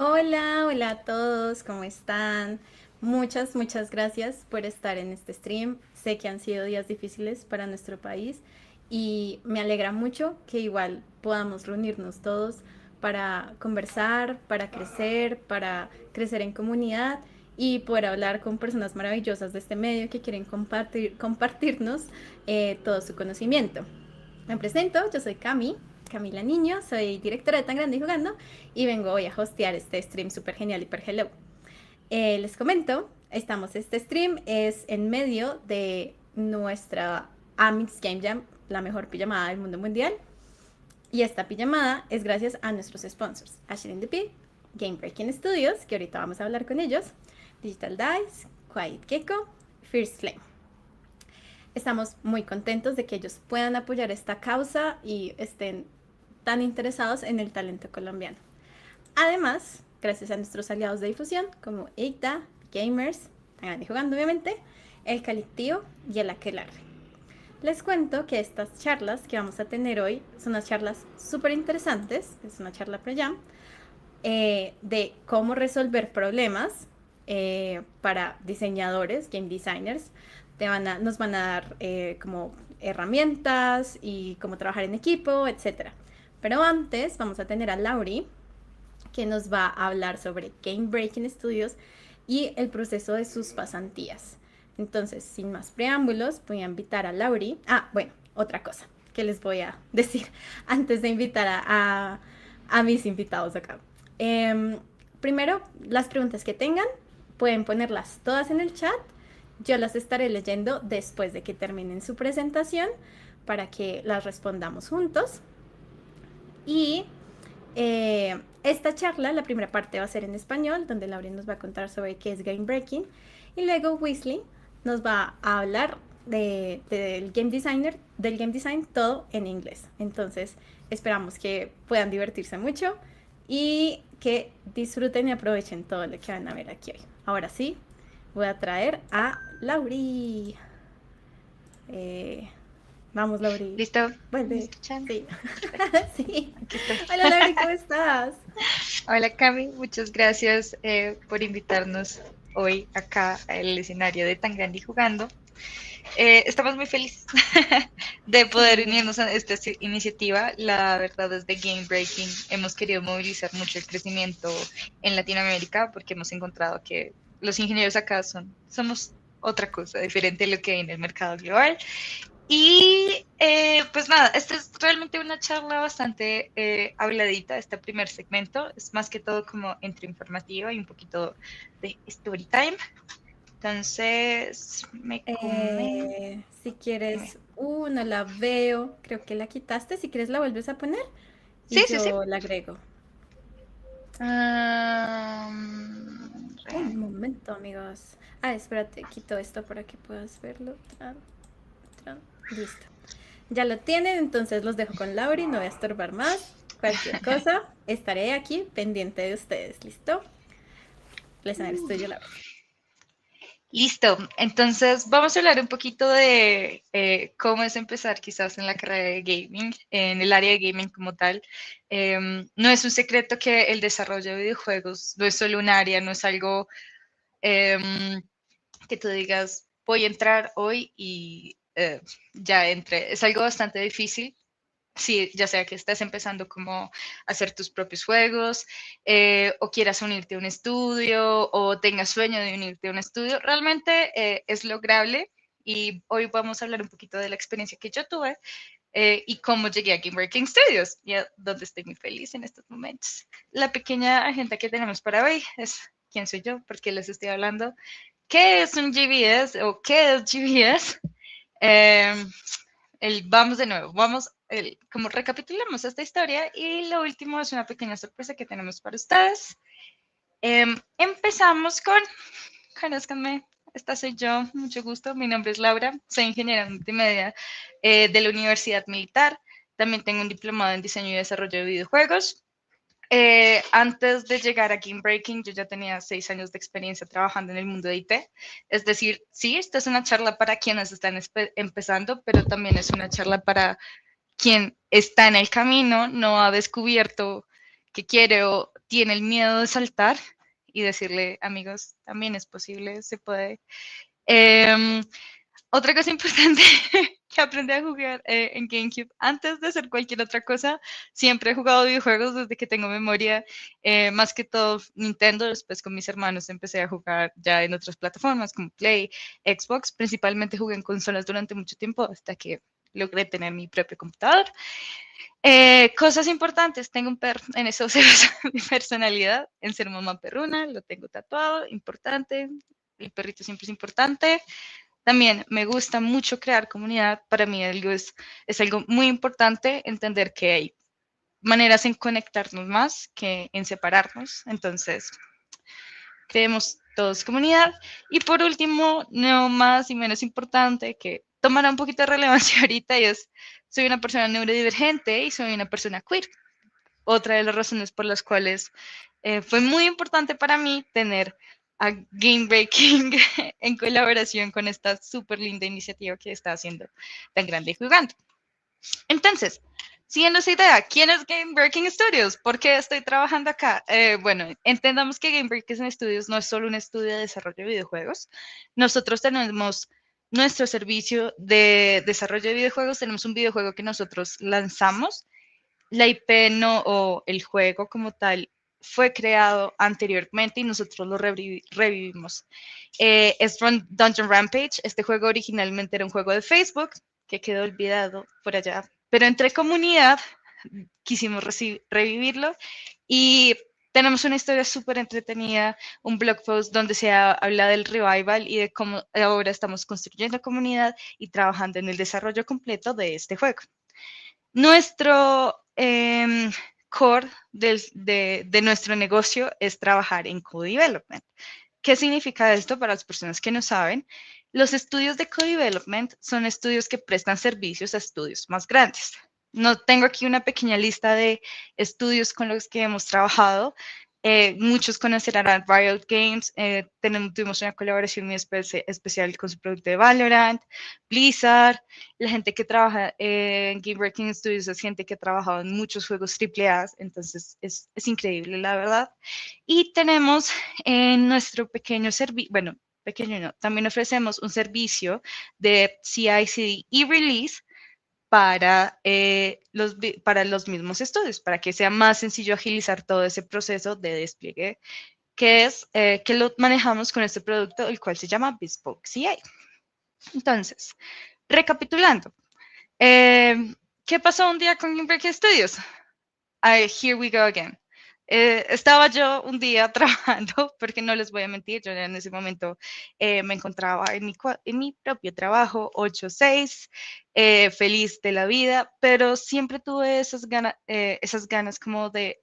Hola, hola a todos, ¿cómo están? Muchas gracias por estar en este stream. Sé que han sido días difíciles para nuestro país y me alegra mucho que igual podamos reunirnos todos para conversar, para crecer en comunidad y poder hablar con personas maravillosas de este medio que quieren compartirnos todo su conocimiento. Me presento, yo soy Camila Niño, soy directora de Tan Grande y Jugando y vengo hoy a hostear este stream súper genial, hiper hello. Les comento, este stream es en medio de nuestra Amix Game Jam, la mejor pijamada del mundo mundial. Y esta pijamada es gracias a nuestros sponsors, Asher in the Pit, Gamebreaking Studios, que ahorita vamos a hablar con ellos, Digital Dice, Quiet Gecko, First Flame. Estamos muy contentos de que ellos puedan apoyar esta causa y estén tan interesados en el talento colombiano. Además, gracias a nuestros aliados de difusión como EICTA, Gamers, Hagan y Jugando obviamente, el Colectivo y el Aquelarre. Les cuento que estas charlas que vamos a tener hoy son unas charlas súper interesantes, es una charla pre-jam, de cómo resolver problemas para diseñadores, game designers. Nos van a dar como herramientas y cómo trabajar en equipo, etc. Pero antes vamos a tener a Lauri, que nos va a hablar sobre Gamebreaking Studios y el proceso de sus pasantías. Entonces, sin más preámbulos, voy a invitar a Lauri. Bueno, otra cosa que les voy a decir antes de invitar a mis invitados acá. Primero, las preguntas que tengan, pueden ponerlas todas en el chat. Yo las estaré leyendo después de que terminen su presentación para que las respondamos juntos. Y esta charla, la primera parte va a ser en español, donde Laura nos va a contar sobre qué es Game Breaking. Y luego Weasley nos va a hablar del game design, todo en inglés. Entonces, esperamos que puedan divertirse mucho y que disfruten y aprovechen todo lo que van a ver aquí hoy. Ahora sí, voy a traer a Lauri. Eh, Vamos, Lauri. ¿Listo? ¿Me Vuelve. escuchan? Sí. Perfecto. Sí. Aquí estoy. Hola, Lauri, ¿cómo estás? Hola Cami, muchas gracias por invitarnos hoy acá al escenario de Tan Grande y Jugando. Estamos muy felices de poder Sí. unirnos a esta iniciativa. La verdad, desde Game Breaking hemos querido movilizar mucho el crecimiento en Latinoamérica porque hemos encontrado que los ingenieros acá somos otra cosa diferente de lo que hay en el mercado global. Y pues nada, esta es realmente una charla bastante habladita, este primer segmento. Es más que todo como entre informativa y un poquito de story time. Entonces, me comento. Si quieres, no la veo. Creo que la quitaste. Si quieres, la vuelves a poner y Sí, sí, sí. yo la agrego. Un momento, amigos. Espérate, quito esto para que puedas verlo. Listo. Ya lo tienen, entonces los dejo con Lauri. No voy a estorbar más. Cualquier cosa, estaré aquí pendiente de ustedes. ¿Listo? Les estoy yo, Lauri. Listo, entonces vamos a hablar un poquito de cómo es empezar quizás en la carrera de gaming, en el área de gaming como tal. No es un secreto que el desarrollo de videojuegos no es solo un área, no es algo que tú digas, voy a entrar hoy y ya entré. Es algo bastante difícil. Sí, ya sea que estés empezando como a hacer tus propios juegos, o quieras unirte a un estudio, o tengas sueño de unirte a un estudio, realmente es lograble. Y hoy vamos a hablar un poquito de la experiencia que yo tuve y cómo llegué a Gamebreaking Studios, y a donde estoy muy feliz en estos momentos. La pequeña agenda que tenemos para hoy es quién soy yo, por qué les estoy hablando, qué es un GBS o qué es GBS. Eh, vamos de nuevo, como recapitulamos esta historia y lo último es una pequeña sorpresa que tenemos para ustedes. Empezamos conózcanme, esta soy yo, mucho gusto, mi nombre es Laura, soy ingeniera en multimedia de la Universidad Militar, también tengo un diplomado en diseño y desarrollo de videojuegos. Antes de llegar a Game Breaking, yo ya tenía 6 años de experiencia trabajando en el mundo de IT. Es decir, sí, esta es una charla para quienes están empezando, pero también es una charla para quien está en el camino, no ha descubierto qué quiere o tiene el miedo de saltar y decirle, amigos, también es posible, se puede. Eh, Otra cosa importante que aprendí a jugar en GameCube, antes de hacer cualquier otra cosa, siempre he jugado videojuegos desde que tengo memoria, más que todo Nintendo. Después con mis hermanos empecé a jugar ya en otras plataformas como Play, Xbox. Principalmente jugué en consolas durante mucho tiempo hasta que logré tener mi propio computador. Cosas importantes, tengo un perro, en eso se basa mi personalidad, en ser mamá perruna, lo tengo tatuado, importante, el perrito siempre es importante. También me gusta mucho crear comunidad, para mí es algo muy importante entender que hay maneras en conectarnos más que en separarnos, entonces creemos todos comunidad. Y por último, no más y menos importante, que tomará un poquito de relevancia ahorita, y es, soy una persona neurodivergente y soy una persona queer. Otra de las razones por las cuales fue muy importante para mí tener a Gamebreaking en colaboración con esta súper linda iniciativa que está haciendo tan grande y jugando. Entonces, siguiendo esa idea, ¿quién es Gamebreaking Studios? ¿Por qué estoy trabajando acá? Bueno, entendamos que Gamebreaking Studios no es solo un estudio de desarrollo de videojuegos. Nosotros tenemos nuestro servicio de desarrollo de videojuegos, tenemos un videojuego que nosotros lanzamos. La IP no, o el juego como tal, fue creado anteriormente y nosotros lo revivimos. Es Dungeon Rampage. Este juego originalmente era un juego de Facebook que quedó olvidado por allá, pero entre comunidad quisimos revivirlo y tenemos una historia súper entretenida, un blog post donde se habla del revival y de cómo ahora estamos construyendo comunidad y trabajando en el desarrollo completo de este juego. Nuestro core de nuestro negocio es trabajar en co-development. ¿Qué significa esto para las personas que no saben? Los estudios de co-development son estudios que prestan servicios a estudios más grandes. No tengo aquí una pequeña lista de estudios con los que hemos trabajado. Muchos conocerán a Riot Games. Tuvimos una colaboración muy especial con su producto de Valorant, Blizzard. La gente que trabaja en Gamebreaking Studios es gente que ha trabajado en muchos juegos AAA, entonces es increíble, la verdad. Y tenemos en nuestro pequeño servicio, bueno, pequeño no, también ofrecemos un servicio de CI/CD y release para los mismos estudios, para que sea más sencillo agilizar todo ese proceso de despliegue, que es que lo manejamos con este producto, el cual se llama Bespoke CI. Entonces, recapitulando, ¿qué pasó un día con Gamebreaking Studios? Here we go again. Estaba yo un día trabajando, porque no les voy a mentir, yo en ese momento me encontraba en mi propio trabajo, 8-6, feliz de la vida, pero siempre tuve esas ganas como de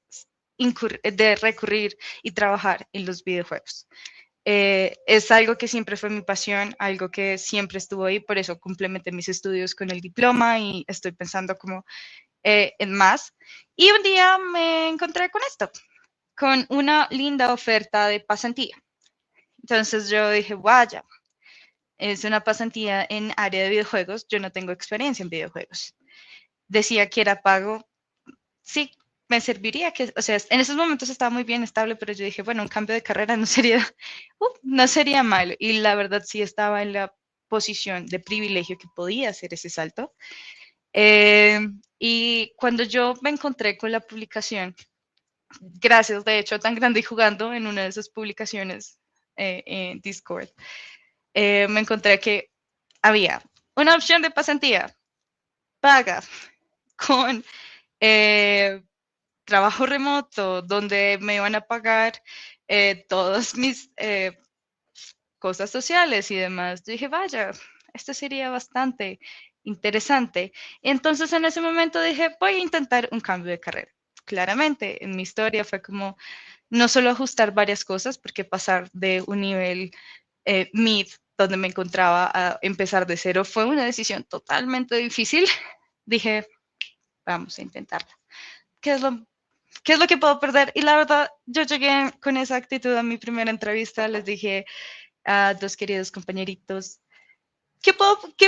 recurrir y trabajar en los videojuegos. Es algo que siempre fue mi pasión, algo que siempre estuvo ahí, por eso complementé mis estudios con el diploma y estoy pensando como en más. Y un día me encontré con esto, con una linda oferta de pasantía. Entonces yo dije, vaya, es una pasantía en área de videojuegos, yo no tengo experiencia en videojuegos. Decía que era pago, sí, me serviría, que, o sea, en esos momentos estaba muy bien estable, pero yo dije, bueno, un cambio de carrera no sería malo. Y la verdad sí estaba en la posición de privilegio que podía hacer ese salto. Y cuando yo me encontré con la publicación, gracias de hecho a Tan Grande y Jugando, en una de esas publicaciones en Discord, me encontré que había una opción de pasantía paga con trabajo remoto, donde me iban a pagar todas mis cosas sociales y demás. Yo dije, vaya, esto sería bastante interesante. Y entonces en ese momento dije, voy a intentar un cambio de carrera. Claramente, en mi historia fue como no solo ajustar varias cosas, porque pasar de un nivel mid, donde me encontraba, a empezar de cero, fue una decisión totalmente difícil. Dije, vamos a intentarla. ¿Qué es lo ¿Qué es lo que puedo perder? Y la verdad, yo llegué con esa actitud a mi primera entrevista. Les dije a dos queridos compañeritos, ¿qué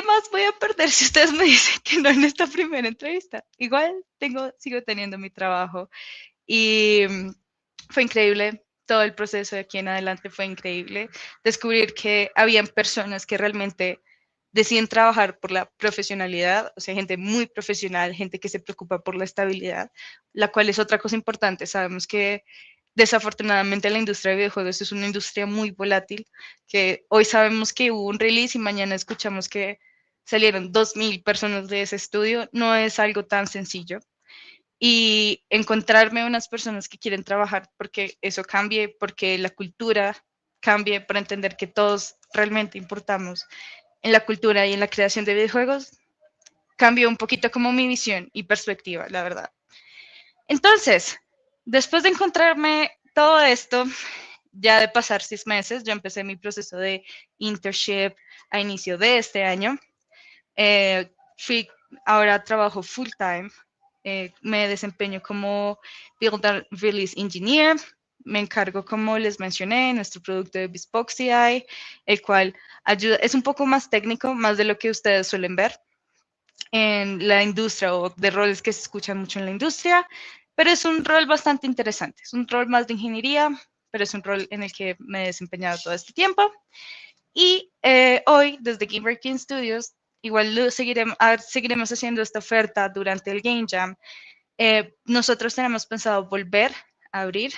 más voy a perder si ustedes me dicen que no en esta primera entrevista? Igual sigo teniendo mi trabajo. Y fue increíble. Todo el proceso de aquí en adelante fue increíble. Descubrir que habían personas que realmente deciden trabajar por la profesionalidad, o sea, gente muy profesional, gente que se preocupa por la estabilidad, la cual es otra cosa importante. Sabemos que desafortunadamente la industria de videojuegos es una industria muy volátil, que hoy sabemos que hubo un release y mañana escuchamos que salieron 2.000 personas de ese estudio. No es algo tan sencillo. Y encontrarme unas personas que quieren trabajar porque eso cambie, porque la cultura cambie, para entender que todos realmente importamos en la cultura y en la creación de videojuegos, cambió un poquito como mi visión y perspectiva, la verdad. Entonces, después de encontrarme todo esto, ya de pasar 6 meses, yo empecé mi proceso de internship a inicio de este año. Ahora trabajo full time. Me desempeño como Build and Release Engineer. Me encargo, como les mencioné, nuestro producto de Bespoke CI, el cual ayuda, es un poco más técnico, más de lo que ustedes suelen ver en la industria o de roles que se escuchan mucho en la industria, pero es un rol bastante interesante. Es un rol más de ingeniería, pero es un rol en el que me he desempeñado todo este tiempo. Y hoy, desde Gamebreaking Studios, igual seguiremos haciendo esta oferta durante el Game Jam. Nosotros tenemos pensado volver a abrir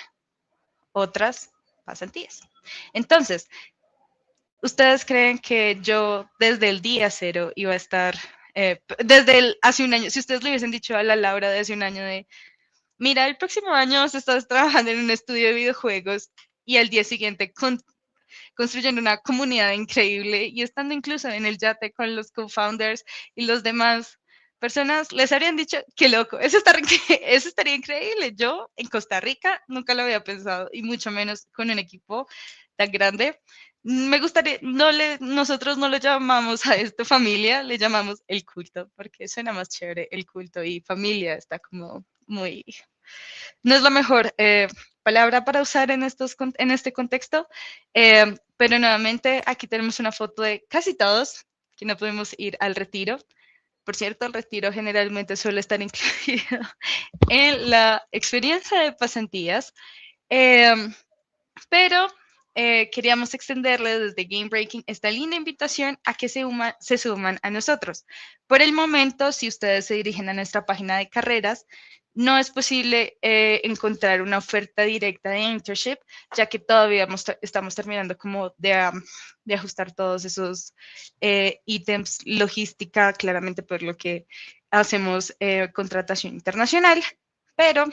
otras pasantías. Entonces, ¿ustedes creen que yo desde el día cero iba a estar, hace un año, si ustedes le hubiesen dicho a la Laura de hace un año de, mira, el próximo año estás trabajando en un estudio de videojuegos y al día siguiente construyendo una comunidad increíble y estando incluso en el yate con los co-founders y los demás personas, les habrían dicho, qué loco, eso estaría increíble. Yo en Costa Rica nunca lo había pensado y mucho menos con un equipo tan grande. Me gustaría, nosotros no le llamamos a esto familia, le llamamos el culto, porque suena más chévere el culto y familia está como muy, no es la mejor palabra para usar en este contexto, pero nuevamente aquí tenemos una foto de casi todos que no pudimos ir al retiro. Por cierto, el retiro generalmente suele estar incluido en la experiencia de pasantías, pero queríamos extenderle desde Gamebreaking esta linda invitación a que se suman a nosotros. Por el momento, si ustedes se dirigen a nuestra página de carreras, no es posible encontrar una oferta directa de internship, ya que todavía estamos terminando como de ajustar todos esos ítems, logística, claramente por lo que hacemos contratación internacional, pero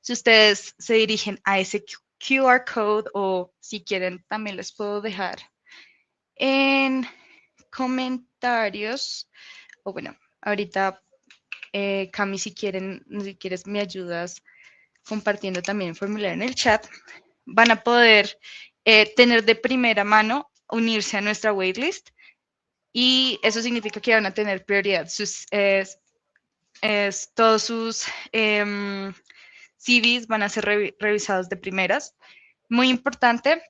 si ustedes se dirigen a ese QR code o si quieren también les puedo dejar en comentarios, o bueno, ahorita Cami, si quieres me ayudas compartiendo también el formulario en el chat, van a poder tener de primera mano unirse a nuestra waitlist y eso significa que van a tener prioridad. Todos sus CVs van a ser revisados de primeras. Muy importante,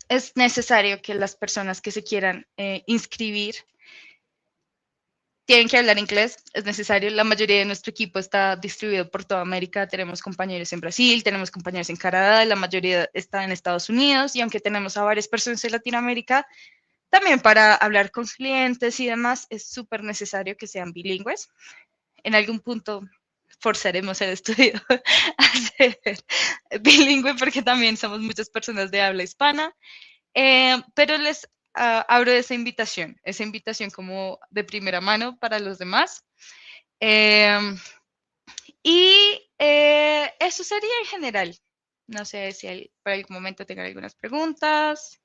es necesario que las personas que se quieran inscribir tienen que hablar inglés, es necesario. La mayoría de nuestro equipo está distribuido por toda América. Tenemos compañeros en Brasil, tenemos compañeros en Canadá, la mayoría está en Estados Unidos y aunque tenemos a varias personas en Latinoamérica, también para hablar con clientes y demás es súper necesario que sean bilingües. En algún punto forzaremos el estudio a ser bilingüe porque también somos muchas personas de habla hispana, pero les abro esa invitación como de primera mano para los demás. Y eso sería en general. No sé si por algún momento tengan algunas preguntas,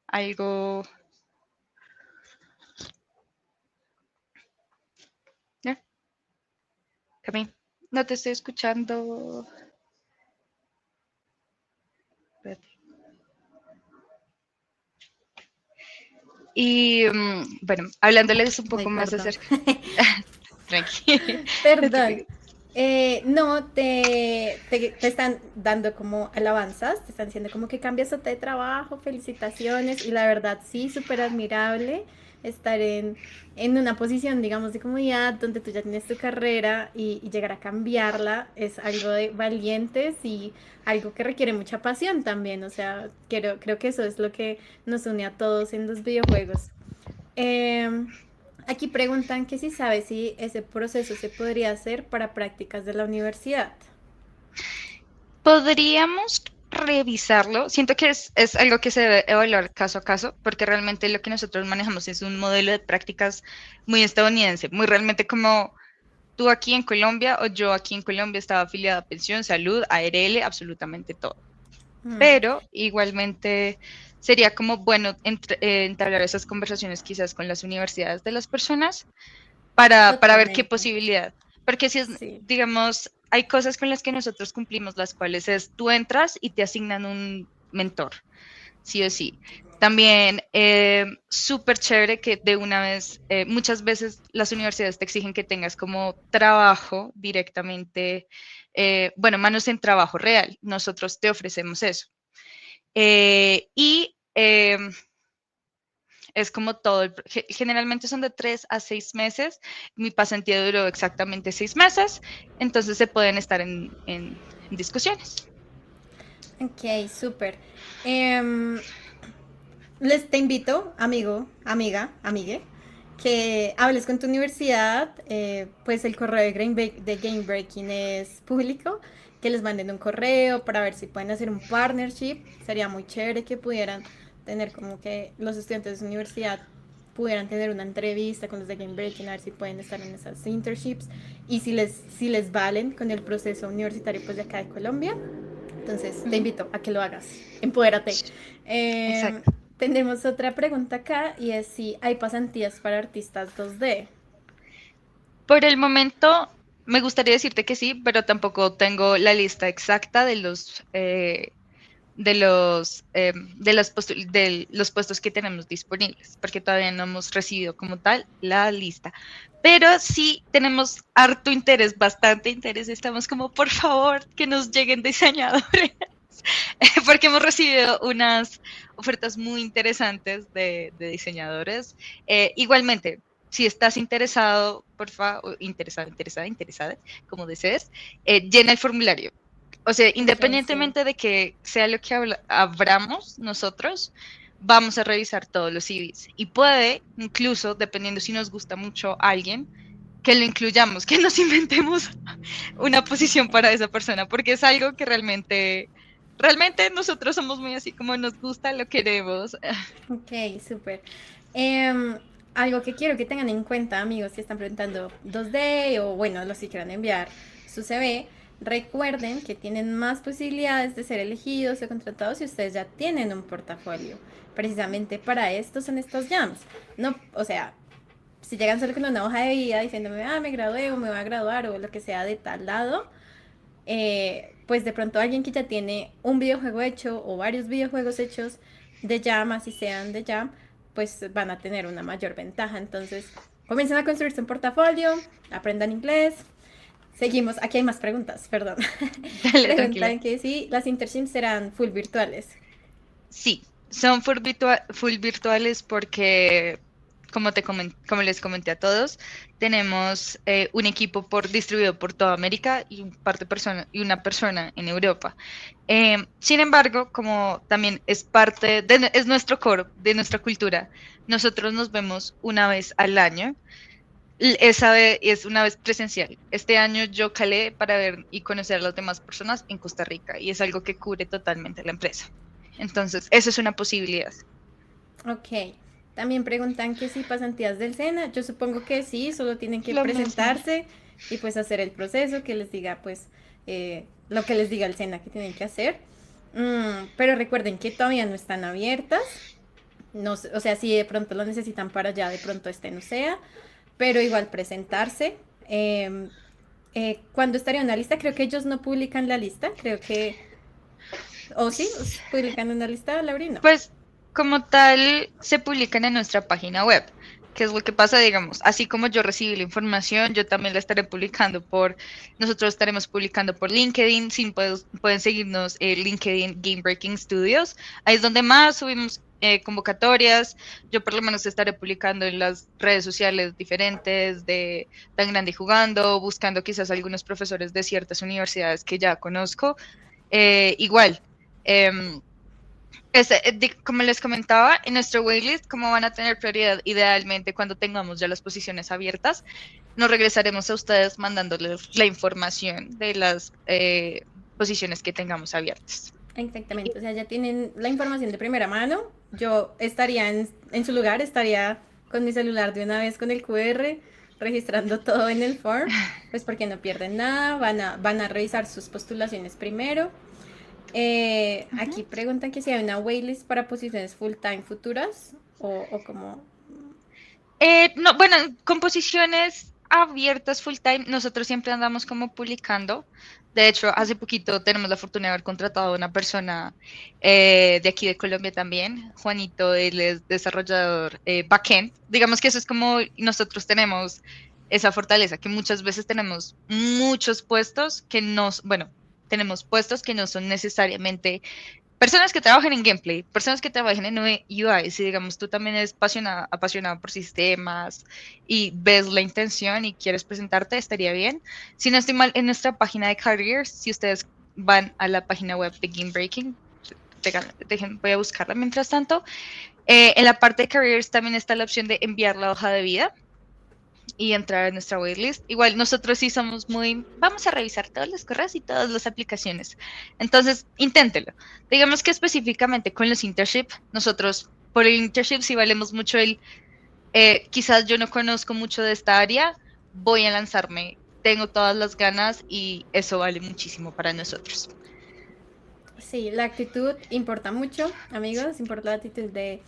algo. ¿No? Camille, no te estoy escuchando. Espérate. Y bueno, hablándoles un poco más acerca. Tranquilo. Perdón. No, te están dando como alabanzas, te están diciendo como que cambiaste de trabajo, felicitaciones, y la verdad sí, súper admirable. estar en una posición, digamos, de comodidad donde tú ya tienes tu carrera y llegar a cambiarla es algo de valientes y algo que requiere mucha pasión también. O sea, creo que eso es lo que nos une a todos en los videojuegos. Eh, Aquí preguntan que si sabes si ese proceso se podría hacer para prácticas de la universidad. Podríamos revisarlo. Siento que es algo que se debe evaluar caso a caso, porque realmente lo que nosotros manejamos es un modelo de prácticas muy estadounidense, muy realmente como tú aquí en Colombia o yo aquí en Colombia estaba afiliada a pensión, salud, ARL, absolutamente todo. Mm, Pero igualmente sería como bueno entablar esas conversaciones quizás con las universidades de las personas para ver qué totalmente. posibilidad. Porque si es, Sí, digamos, hay cosas con las que nosotros cumplimos, las cuales es tú entras y te asignan un mentor, sí o sí. También súper chévere que de una vez, muchas veces las universidades te exigen que tengas como trabajo directamente, bueno, manos en trabajo real. Nosotros te ofrecemos eso. Y es como todo, generalmente son de 3 a 6 meses, mi pasantía duró exactamente 6 meses, entonces se pueden estar en discusiones. ok, súper. Em, te invito, amigo, amiga, amigue, que hables con tu universidad. Pues el correo de Game Breaking es público. Que les manden un correo para ver si pueden hacer un partnership. Sería muy chévere que pudieran tener como que los estudiantes de su universidad pudieran tener una entrevista con los de Game Breaking, a ver si pueden estar en esas internships y si les valen con el proceso universitario pues de acá de Colombia. Entonces te Ujú. invito a que lo hagas. Empodérate. Exacto. Tenemos otra pregunta acá y es si hay pasantías para artistas 2D. Por el momento, me gustaría decirte que sí, pero tampoco tengo la lista exacta de los puestos que tenemos disponibles, porque todavía no hemos recibido como tal la lista. Pero sí tenemos harto interés, bastante interés. Estamos como, por favor, que nos lleguen diseñadores, porque hemos recibido unas ofertas muy interesantes de diseñadores. Igualmente, si estás interesado, por favor, interesada, como desees, llena el formulario. O sea, Ok, sí. independientemente de que sea lo que abramos nosotros, vamos a revisar todos los CVs. Y puede, incluso, dependiendo si nos gusta mucho alguien, que lo incluyamos, que nos inventemos una posición para esa persona, porque es algo que realmente nosotros somos muy así como nos gusta, lo queremos. Ok, súper. Em, Algo que quiero que tengan en cuenta, amigos, que están preguntando 2D o bueno, los que quieran enviar su CV, recuerden que tienen más posibilidades de ser elegidos o contratados si ustedes ya tienen un portafolio. Precisamente para esto son estos jams. No, o sea, si llegan solo con una hoja de vida diciéndome, me gradué o me voy a graduar o lo que sea de tal lado, pues de pronto alguien que ya tiene un videojuego hecho o varios videojuegos hechos de Jam, así sean de Jam, pues van a tener una mayor ventaja. Entonces, comiencen a construirse un portafolio, aprendan inglés. Seguimos, aquí hay más preguntas, perdón. Dale, tranquila. Preguntan que si las internships serán full virtuales. Sí, son full virtuales porque, como les comenté a todos, tenemos un equipo distribuido por toda América y y una persona en Europa. Sin embargo, como también es nuestro core, de nuestra cultura, nosotros nos vemos una vez al año. Esa vez es una vez presencial. Este año yo calé para ver y conocer a las demás personas en Costa Rica y es algo que cubre totalmente la empresa. Entonces, eso es una posibilidad. Ok. También preguntan que si pasantías del SENA. Yo supongo que sí, solo tienen que Lo mismo. presentarse y pues hacer el proceso que les diga pues lo que les diga el SENA que tienen que hacer. Pero recuerden que todavía no están abiertas. No, o sea, si de pronto lo necesitan para allá, de pronto este no sea. Pero igual presentarse. ¿Cuándo estaría una lista? Creo que ellos no publican la lista. Creo que... ¿O sí? ¿Publican una lista, Lauri? No. Pues como tal, se publican en nuestra página web. ¿Qué es lo que pasa? Digamos, así como yo recibí la información, yo también la estaré publicando nosotros estaremos publicando por LinkedIn, sí, pueden seguirnos en LinkedIn Gamebreaking Studios, ahí es donde más subimos convocatorias, yo por lo menos estaré publicando en las redes sociales diferentes de Tan Grande y Jugando, buscando quizás algunos profesores de ciertas universidades que ya conozco, igual. em, como les comentaba, en nuestro waitlist, como van a tener prioridad idealmente cuando tengamos ya las posiciones abiertas, nos regresaremos a ustedes mandándoles la información de las posiciones que tengamos abiertas. Exactamente, o sea, ya tienen la información de primera mano. Yo estaría en su lugar, estaría con mi celular de una vez con el QR, registrando todo en el form, pues porque no pierden nada, van a revisar sus postulaciones primero. Ujú. Aquí preguntan que si hay una waitlist para posiciones full time futuras o como... No, bueno, composiciones abiertas full time, nosotros siempre andamos como publicando. De hecho, hace poquito tenemos la fortuna de haber contratado a una persona de aquí de Colombia también. Juanito, él es desarrollador backend. Digamos que eso es como nosotros tenemos esa fortaleza, que muchas veces tenemos muchos puestos que nos, bueno, tenemos puestos que no son necesariamente personas que trabajen en gameplay, personas que trabajen en UI, si digamos tú también eres apasionado por sistemas y ves la intención y quieres presentarte, estaría bien. Si no estoy mal, en nuestra página de careers, si ustedes van a la página web de Game Breaking, voy a buscarla mientras tanto. En la parte de careers también está la opción de enviar la hoja de vida y entrar a nuestra waitlist. Igual nosotros sí somos muy, vamos a revisar todos los correos y todas las aplicaciones. Entonces, inténtelo. Digamos que específicamente con los internships, nosotros por el internship sí valemos mucho quizás yo no conozco mucho de esta área, voy a lanzarme, tengo todas las ganas y eso vale muchísimo para nosotros. Sí, la actitud importa mucho, amigos, importa la actitud de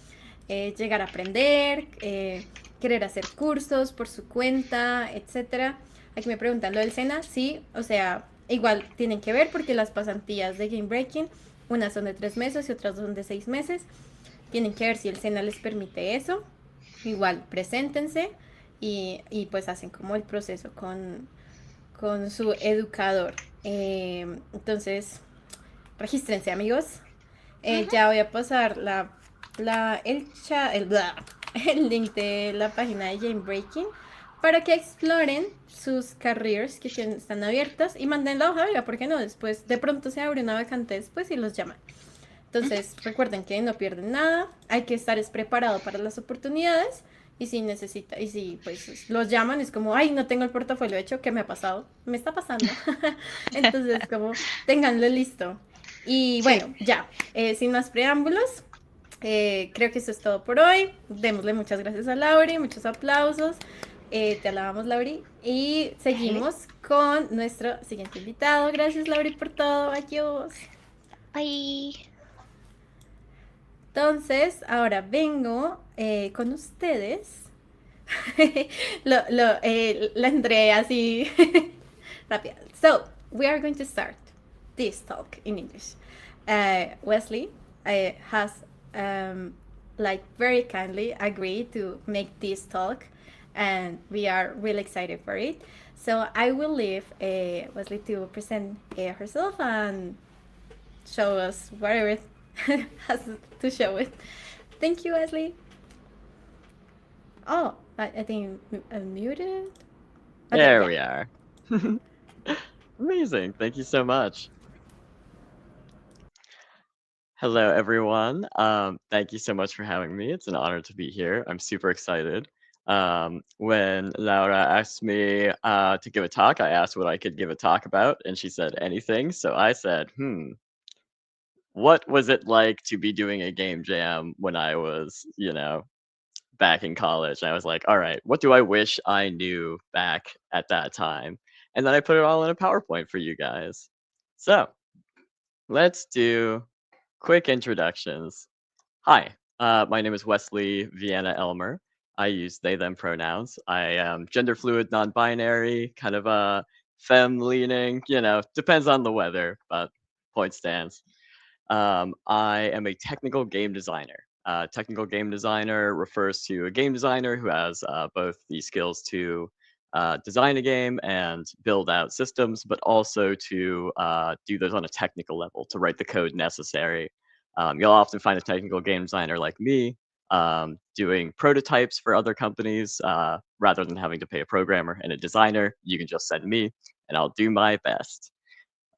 llegar a aprender, querer hacer cursos por su cuenta, etcétera. Aquí me preguntan lo del SENA, sí, o sea, igual tienen que ver porque las pasantías de Game Breaking, unas son de 3 meses y otras son de 6 meses. Tienen que ver si el SENA les permite eso. Igual, preséntense y pues hacen como el proceso con su educador. Entonces, regístrense, amigos. Ujú. Ya voy a pasar el, chat, el link de la página de Game Breaking para que exploren sus careers que están abiertas y manden la hoja, ¿por qué no? Después, de pronto se abre una vacante después y los llaman. Ujú. Entonces, recuerden que no pierden nada, hay que estar preparado para las oportunidades y si necesita, y si pues los llaman, es como, ay, no tengo el portafolio hecho, ¿qué me ha pasado? Me está pasando. Entonces, como, ténganlo listo. Y Sí, bueno, ya, sin más preámbulos, creo que eso es todo por hoy. Démosle muchas gracias a Lauri, muchos aplausos. Te alabamos, Lauri. Y dale. seguimos con nuestro siguiente invitado. Gracias, Lauri, por todo. Adiós. Bye. Entonces, ahora vengo con ustedes. La entré así rápida. So, we are going to start this talk in English. Wesley has like very kindly agreed to make this talk, and we are really excited for it. So I will leave Wesley to present herself and show us whatever it has to show it. Thank you, Wesley. Oh, I think I'm muted. Okay, There yeah. we are. Amazing. Thank you so much. Hello, everyone. Thank you so much for having me. It's an honor to be here. I'm super excited. When Laura asked me to give a talk, I asked what I could give a talk about, and she said anything. So I said, what was it like to be doing a game jam when I was, back in college? And I was like, all right, what do I wish I knew back at that time? And then I put it all in a PowerPoint for you guys. So let's do quick introductions. Hi, my name is Wesley Vienna Elmer. I use they, them pronouns. I am gender fluid, non binary, kind of a femme leaning, depends on the weather, but point stands. I am a technical game designer. Technical game designer refers to a game designer who has both the skills to design a game and build out systems, but also to do those on a technical level, to write the code necessary. You'll often find a technical game designer like me doing prototypes for other companies rather than having to pay a programmer and a designer. You can just send me and I'll do my best.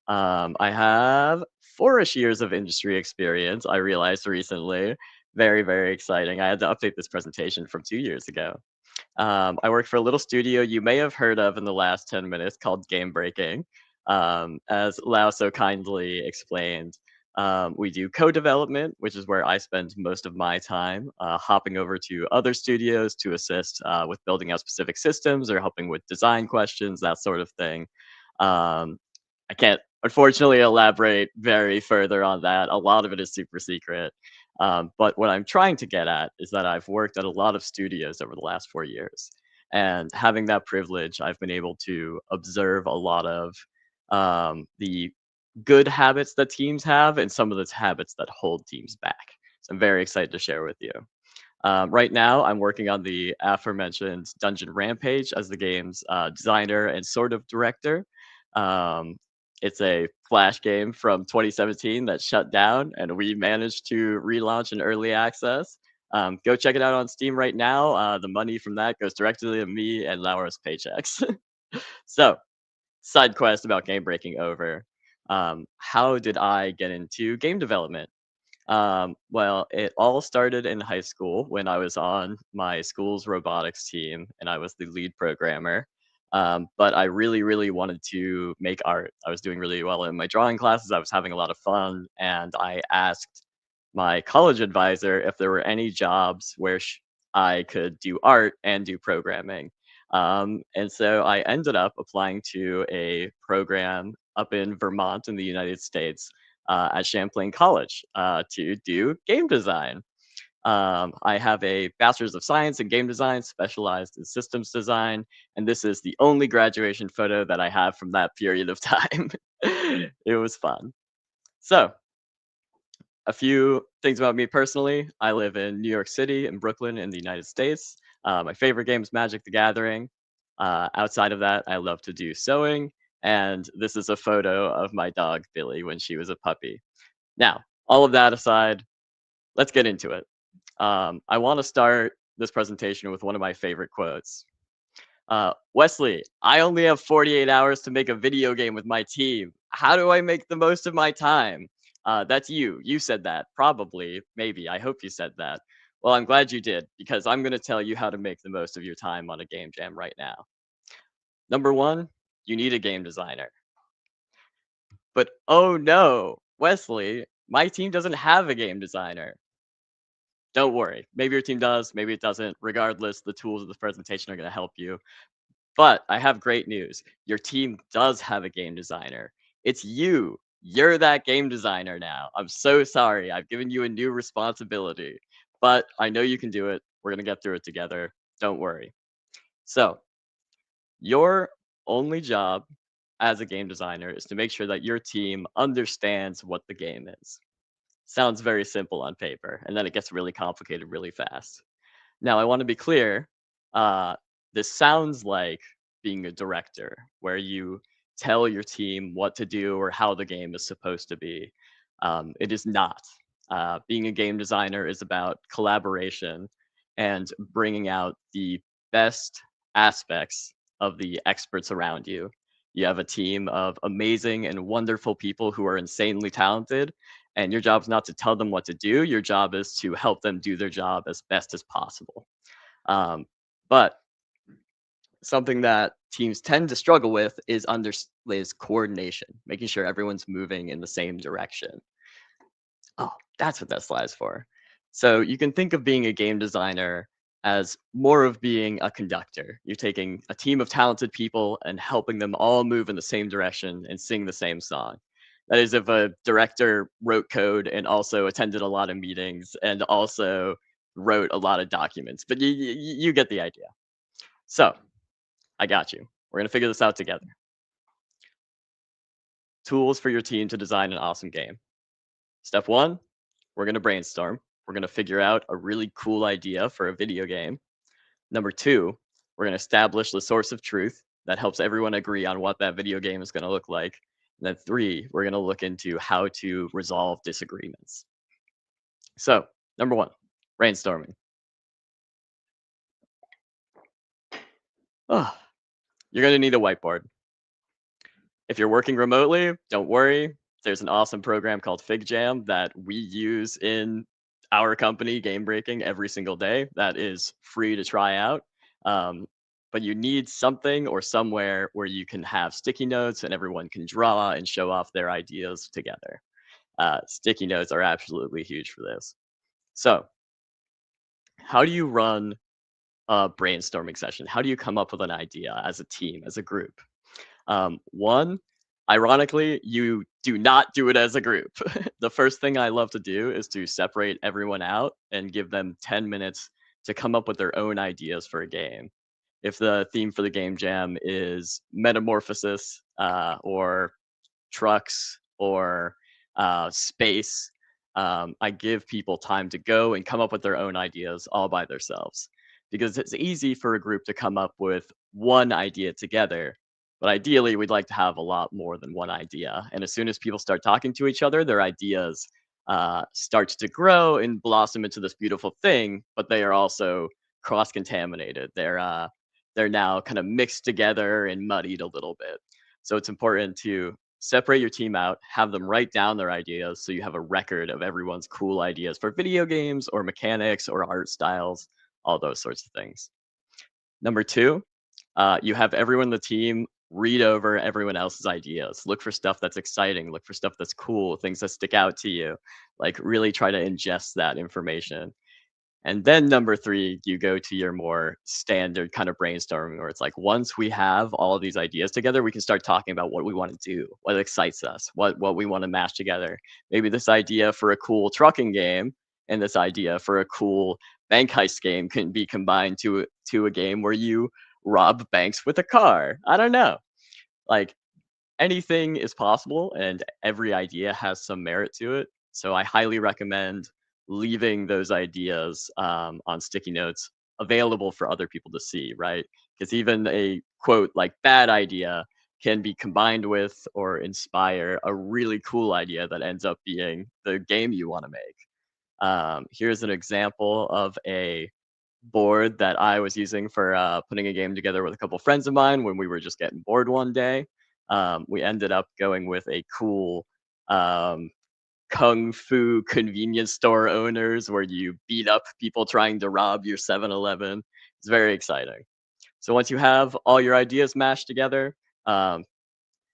I have 4-ish years of industry experience, I realized recently. Very, very exciting. I had to update this presentation from 2 years ago. I work for a little studio you may have heard of in the last 10 minutes called Gamebreaking. As Lau so kindly explained, we do code development, which is where I spend most of my time, hopping over to other studios to assist with building out specific systems or helping with design questions, that sort of thing. Um, I can't, unfortunately, elaborate very further on that. A lot of it is super secret. But what I'm trying to get at is that I've worked at a lot of studios over the last 4 years. And having that privilege, I've been able to observe a lot of the good habits that teams have and some of the habits that hold teams back. So I'm very excited to share with you. Right now, I'm working on the aforementioned Dungeon Rampage as the game's designer and sort of director. Um, it's a Flash game from 2017 that shut down, and we managed to relaunch in early access. Go check it out on Steam right now. The money from that goes directly to me and Laura's paychecks. So, side quest about game breaking over. How did I get into game development? Well, it all started in high school when I was on my school's robotics team and I was the lead programmer. But I really, really wanted to make art. I was doing really well in my drawing classes. I was having a lot of fun. And I asked my college advisor if there were any jobs where I could do art and do programming. And so I ended up applying to a program up in Vermont in the United States at Champlain College to do game design. I have a Bachelor's of Science in Game Design, specialized in systems design, and this is the only graduation photo that I have from that period of time. It was fun. So, a few things about me personally. I live in New York City and Brooklyn in the United States. My favorite game is Magic the Gathering. Outside of that, I love to do sewing. And this is a photo of my dog, Billy, when she was a puppy. Now, all of that aside, let's get into it. I want to start this presentation with one of my favorite quotes. Wesley, I only have 48 hours to make a video game with my team. How do I make the most of my time? That's you. You said that. Probably. Maybe. I hope you said that. Well, I'm glad you did, because I'm going to tell you how to make the most of your time on a game jam right now. Number one, you need a game designer. But oh no, Wesley, my team doesn't have a game designer. Don't worry. Maybe your team does, maybe it doesn't. Regardless, the tools of this presentation are going to help you. But I have great news. Your team does have a game designer. It's you. You're that game designer now. I'm so sorry. I've given you a new responsibility, but I know you can do it. We're going to get through it together. Don't worry. So, your only job as a game designer is to make sure that your team understands what the game is. Sounds very simple on paper, and then it gets really complicated really fast. Now, I want to be clear. This sounds like being a director, where you tell your team what to do or how the game is supposed to be. It is not. Being a game designer is about collaboration and bringing out the best aspects of the experts around you. You have a team of amazing and wonderful people who are insanely talented, and your job is not to tell them what to do. Your job is to help them do their job as best as possible. But something that teams tend to struggle with is coordination, making sure everyone's moving in the same direction. Oh, that's what that slide's for. So you can think of being a game designer as more of being a conductor. You're taking a team of talented people and helping them all move in the same direction and sing the same song. That is, if a director wrote code and also attended a lot of meetings and also wrote a lot of documents, but you get the idea. So I got you. We're going to figure this out together. Tools for your team to design an awesome game. Step one, we're going to brainstorm. we're going to figure out a really cool idea for a video game. Number 2, we're going to establish the source of truth that helps everyone agree on what that video game is going to look like. And then 3, we're going to look into how to resolve disagreements. So, number 1, brainstorming. Oh, you're going to need a whiteboard. If you're working remotely, don't worry. There's an awesome program called FigJam that we use in our company, Gamebreaking, every single day. That is free to try out. But you need something or somewhere where you can have sticky notes and everyone can draw and show off their ideas together. Sticky notes are absolutely huge for this. So, how do you run a brainstorming session? How do you come up with an idea as a team, as a group? One, ironically, you do not do it as a group. The first thing I love to do is to separate everyone out and give them 10 minutes to come up with their own ideas for a game. If the theme for the game jam is metamorphosis or trucks or space, I give people time to go and come up with their own ideas all by themselves. Because it's easy for a group to come up with one idea together, but ideally we'd like to have a lot more than one idea. And as soon as people start talking to each other, their ideas start to grow and blossom into this beautiful thing, but they are also cross-contaminated. They're now kind of mixed together and muddied a little bit. So it's important to separate your team out, have them write down their ideas so you have a record of everyone's cool ideas for video games or mechanics or art styles, all those sorts of things. Number 2, you have everyone in the team read over everyone else's ideas. Look for stuff that's exciting. Look for stuff that's cool, things that stick out to you. Like really try to ingest that information. And then number 3, you go to your more standard kind of brainstorming where it's like, once we have all of these ideas together, we can start talking about what we want to do, what excites us, what we want to mash together. Maybe this idea for a cool trucking game and this idea for a cool bank heist game can be combined to a game where you rob banks with a car. I don't know. Like anything is possible and every idea has some merit to it. So I highly recommend leaving those ideas on sticky notes available for other people to see, right? Because even a quote like bad idea can be combined with or inspire a really cool idea that ends up being the game you want to make. Here's an example of a board that I was using for putting a game together with a couple friends of mine when we were just getting bored one day. We ended up going with a cool kung fu convenience store owners where you beat up people trying to rob your 7-Eleven. It's very exciting. So once you have all your ideas mashed together,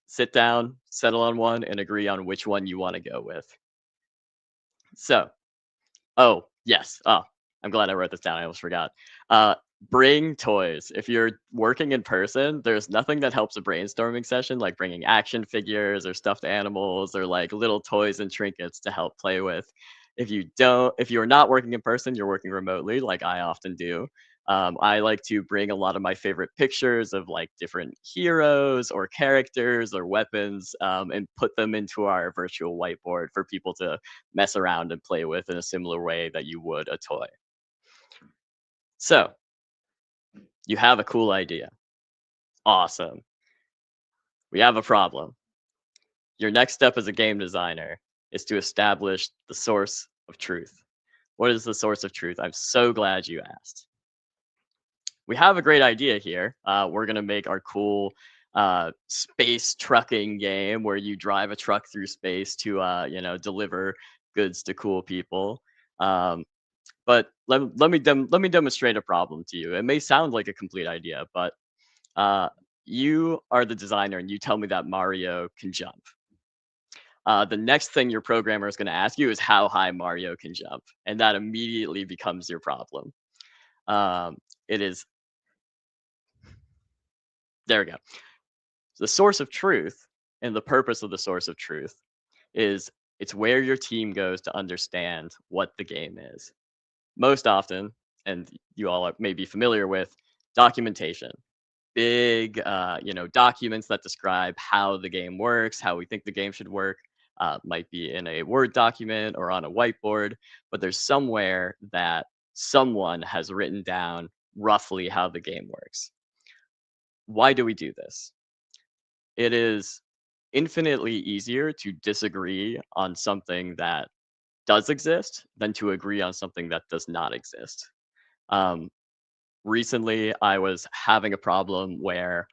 sit down, settle on one, and agree on which one you want to go with. So, oh, yes. Oh, I'm glad I wrote this down. I almost forgot. Bring toys. If you're working in person, there's nothing that helps a brainstorming session like bringing action figures or stuffed animals or like little toys and trinkets to help play with. If you're not working in person, you're working remotely like I often do. I like to bring a lot of my favorite pictures of like different heroes or characters or weapons and put them into our virtual whiteboard for people to mess around and play with in a similar way that you would a toy. So, you have a cool idea. Awesome. We have a problem. Your next step as a game designer is to establish the source of truth. What is the source of truth? I'm so glad you asked. We have a great idea here. We're going to make our cool space trucking game where you drive a truck through space to, deliver goods to cool people. But let me demonstrate a problem to you. It may sound like a complete idea, but you are the designer and you tell me that Mario can jump. The next thing your programmer is going to ask you is how high Mario can jump, and that immediately becomes your problem. It is. There we go. The source of truth and the purpose of the source of truth is it's where your team goes to understand what the game is. Most often, and you all may be familiar with, documentation. Big, documents that describe how the game works, how we think the game should work. Might be in a Word document or on a whiteboard, but there's somewhere that someone has written down roughly how the game works. Why do we do this? It is infinitely easier to disagree on something that does exist than to agree on something that does not exist. Um, Recently, I was having a problem where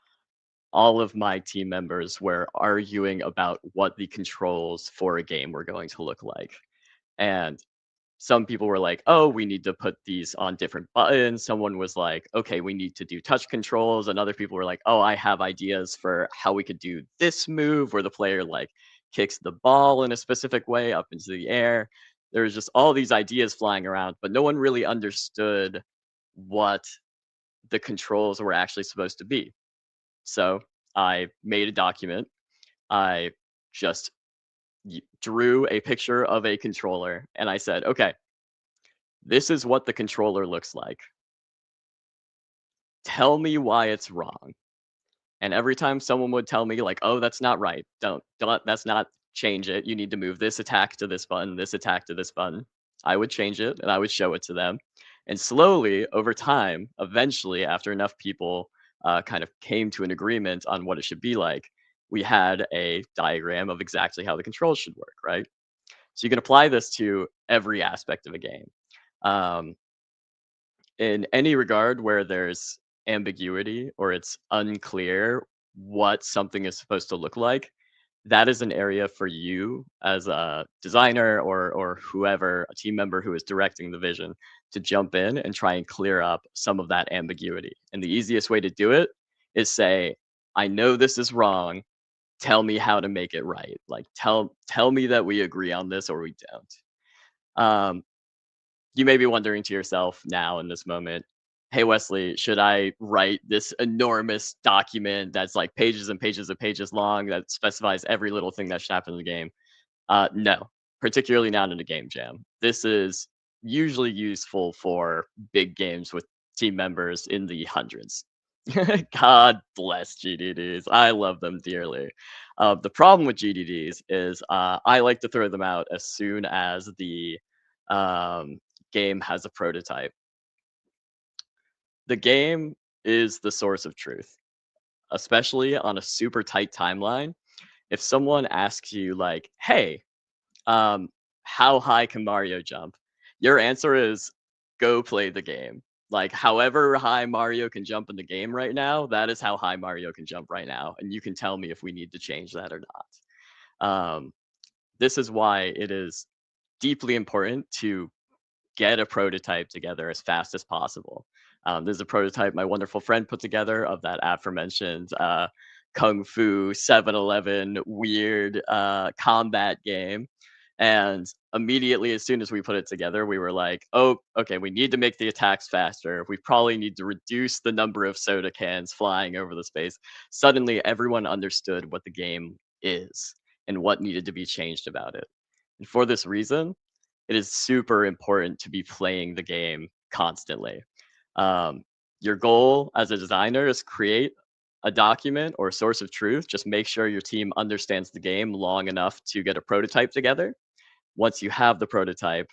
all of my team members were arguing about what the controls for a game were going to look like. And some people were like, oh, we need to put these on different buttons. Someone was like, okay, we need to do touch controls. And other people were like, oh, I have ideas for how we could do this move where the player like kicks the ball in a specific way up into the air. There was just all these ideas flying around, but no one really understood what the controls were actually supposed to be. So I made a document. I just drew a picture of a controller and I said, okay, this is what the controller looks like. Tell me why it's wrong. And every time someone would tell me like, "Oh, that's not right. Don't that's not change it. You need to move this attack to this button, this attack to this button." I would change it and I would show it to them. And slowly over time, eventually after enough people kind of came to an agreement on what it should be like, we had a diagram of exactly how the controls should work, right? So you can apply this to every aspect of a game. Um, in any regard where there's ambiguity or it's unclear what something is supposed to look like, that is an area for you as a designer or whoever, a team member who is directing the vision, to jump in and try and clear up some of that ambiguity. And the easiest way to do it is say, I know this is wrong. Tell me how to make it right. Like tell me that we agree on this or we don't. You may be wondering to yourself now in this moment, hey, Wesley, should I write this enormous document that's like pages and pages and pages long that specifies every little thing that should happen in the game? No, particularly not in a game jam. This is usually useful for big games with team members in the hundreds. God bless GDDs. I love them dearly. The problem with GDDs is I like to throw them out as soon as the um, game has a prototype. The game is the source of truth, especially on a super tight timeline. If someone asks you, like, hey, um, how high can Mario jump? Your answer is go play the game. Like, however high Mario can jump in the game right now, that is how high Mario can jump right now. And you can tell me if we need to change that or not. This is why it is deeply important to get a prototype together as fast as possible. There's a prototype my wonderful friend put together of that aforementioned Kung Fu 7-Eleven weird combat game. And immediately, as soon as we put it together, we were like, oh, okay, we need to make the attacks faster. We probably need to reduce the number of soda cans flying over the space. Suddenly, everyone understood what the game is and what needed to be changed about it. And for this reason, it is super important to be playing the game constantly. Um, your goal as a designer is create a document or source of truth. Just make sure your team understands the game long enough to get a prototype together. Once you have the prototype,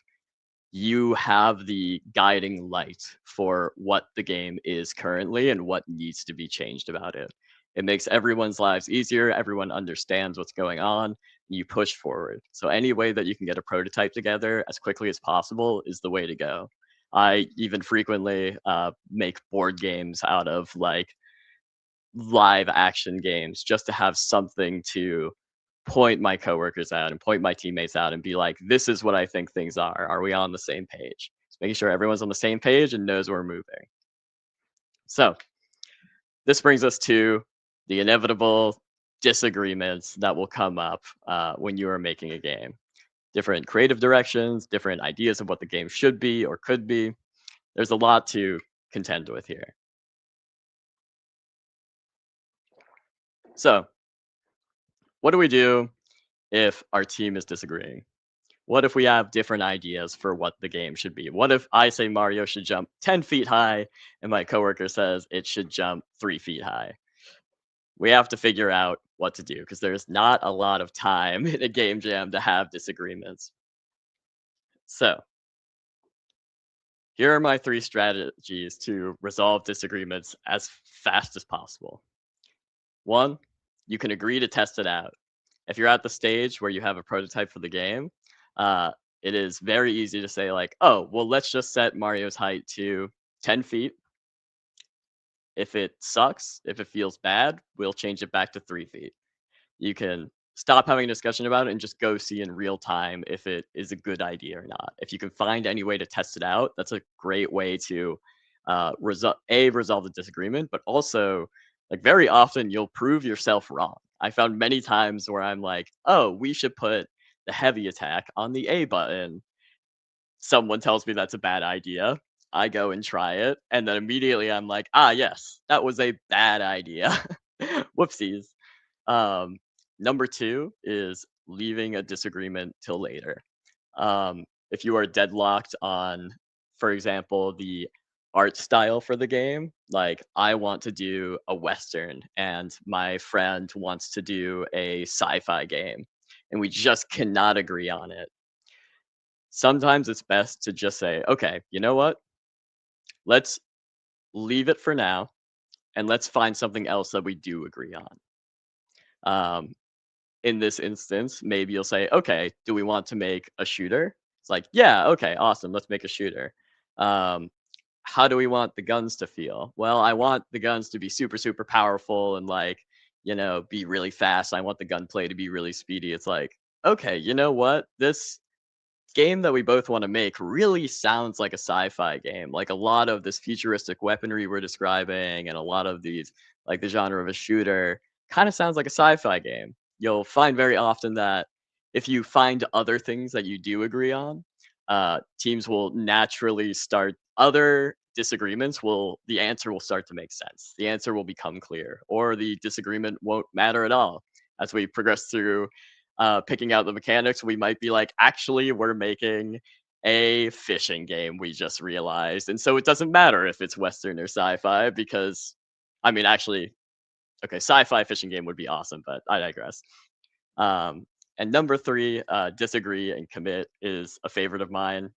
you have the guiding light for what the game is currently and what needs to be changed about it. It makes everyone's lives easier. Everyone understands what's going on. You push forward. So any way that you can get a prototype together as quickly as possible is the way to go. I even frequently make board games out of like live action games just to have something to point my coworkers out and point my teammates out and be like, this is what I think things are. Are we on the same page? Just making sure everyone's on the same page and knows where we're moving. So this brings us to the inevitable disagreements that will come up when you are making a game. Different creative directions, different ideas of what the game should be or could be. There's a lot to contend with here. So what do we do if our team is disagreeing? What if we have different ideas for what the game should be? What if I say Mario should jump 10 feet high and my coworker says it should jump 3 feet high? We have to figure out what to do because there's not a lot of time in a game jam to have disagreements. So, here are my 3 strategies to resolve disagreements as fast as possible. 1, you can agree to test it out. If you're at the stage where you have a prototype for the game, uh, it is very easy to say like, "Oh, well, let's just set Mario's height to 10 feet. If it sucks, if it feels bad, we'll change it back to 3 feet." You can stop having a discussion about it and just go see in real time if it is a good idea or not. If you can find any way to test it out, that's a great way to resolve the disagreement, but also like very often you'll prove yourself wrong. I found many times where I'm like, oh, we should put the heavy attack on the A button. Someone tells me that's a bad idea. I go and try it, and then immediately I'm like, ah, yes, that was a bad idea. Whoopsies. Um, Number 2 is leaving a disagreement till later. If you are deadlocked on, for example, the art style for the game, like I want to do a Western and my friend wants to do a sci-fi game, and we just cannot agree on it. Sometimes it's best to just say, okay, you know what? Let's leave it for now and let's find something else that we do agree on. Um, in this instance, maybe you'll say, okay, do we want to make a shooter? It's like, yeah, okay, awesome, let's make a shooter. Um, how do we want the guns to feel? Well, I want the guns to be super, super powerful and like, be really fast. I want the gunplay to be really speedy. It's like, okay, you know what? This game that we both want to make really sounds like a sci-fi game. Like a lot of this futuristic weaponry we're describing and a lot of these like the genre of a shooter kind of sounds like a sci-fi game. You'll find very often that if you find other things that you do agree on, teams will naturally start other disagreements will the answer will start to make sense. The answer will become clear or the disagreement won't matter at all as we progress through picking out the mechanics. We might be like, actually, we're making a fishing game. We just realized, and so it doesn't matter if it's Western or sci-fi because, I mean, actually, okay, sci-fi fishing game would be awesome, but I digress. Um, and number 3, disagree and commit is a favorite of mine.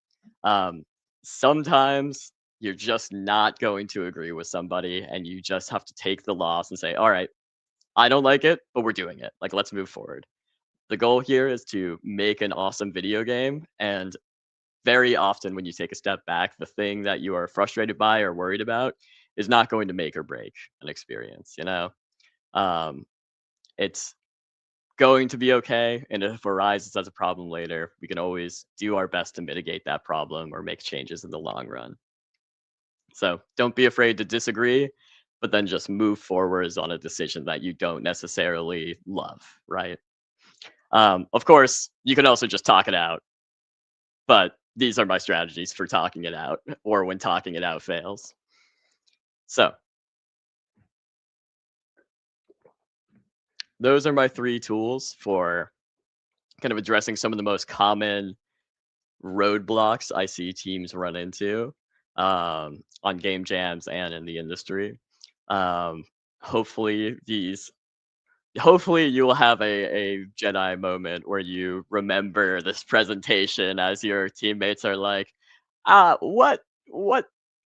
Um, Sometimes you're just not going to agree with somebody, and you just have to take the loss and say, all right, I don't like it, but we're doing it. Like, let's move forward. The goal here is to make an awesome video game, and very often when you take a step back, the thing that you are frustrated by or worried about is not going to make or break an experience. Um, it's going to be okay, and if it arises as a problem later, we can always do our best to mitigate that problem or make changes in the long run. So don't be afraid to disagree, but then just move forwards on a decision that you don't necessarily love, right? Of course, you can also just talk it out, but these are my strategies for talking it out or when talking it out fails. So, those are my 3 tools for kind of addressing some of the most common roadblocks I see teams run into on game jams and in the industry. Um, hopefully, hopefully you will have a Jedi moment where you remember this presentation as your teammates are like, what